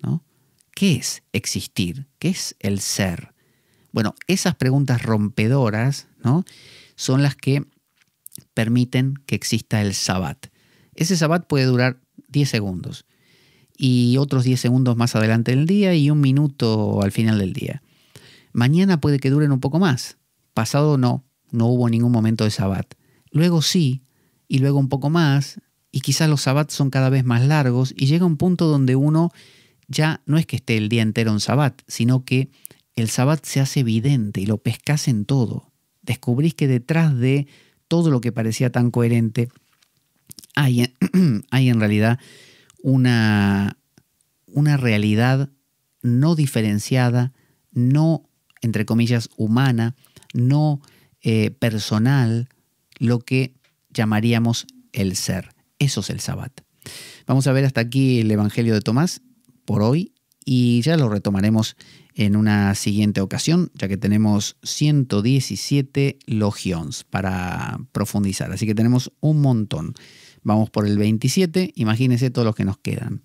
¿No? ¿Qué es existir? ¿Qué es el ser? Bueno, esas preguntas rompedoras, ¿no?, son las que permiten que exista el Sabbat. Ese Sabbat puede durar 10 segundos y otros 10 segundos más adelante del día y 1 minuto al final del día. Mañana puede que duren un poco más. Pasado no hubo ningún momento de Sabbat. Luego sí, y luego un poco más, y quizás los Sabbats son cada vez más largos y llega un punto donde uno ya no es que esté el día entero en Sabbat, sino que el Sabbat se hace evidente y lo pescás en todo. Descubrís que detrás de todo lo que parecía tan coherente hay en realidad una realidad no diferenciada, no, entre comillas, humana, no personal, lo que llamaríamos el ser. Eso es el Sabbat. Vamos a ver hasta aquí el Evangelio de Tomás por hoy y ya lo retomaremos en una siguiente ocasión, ya que tenemos 117 logions para profundizar, así que tenemos un montón. Vamos por el 27, imagínense todos los que nos quedan.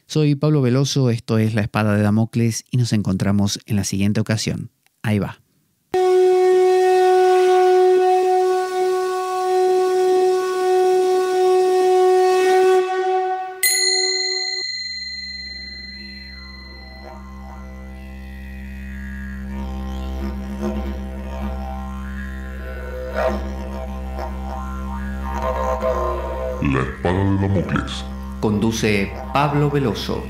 Soy Pablo Veloso, esto es La Espada de Damocles y nos encontramos en la siguiente ocasión. Ahí va. La Espada de Damocles. Conduce Pablo Veloso.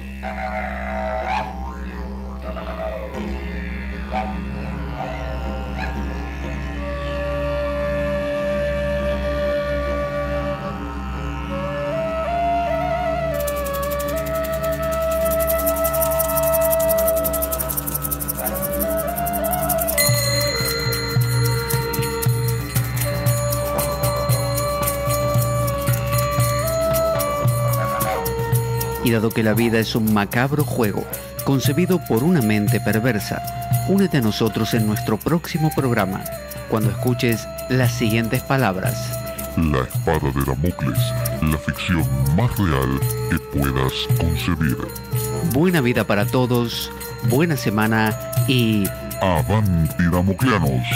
Y dado que la vida es un macabro juego concebido por una mente perversa, únete a nosotros en nuestro próximo programa, cuando escuches las siguientes palabras. La Espada de Damocles, la ficción más real que puedas concebir. Buena vida para todos, buena semana y... ¡Avanti, Damocleanos!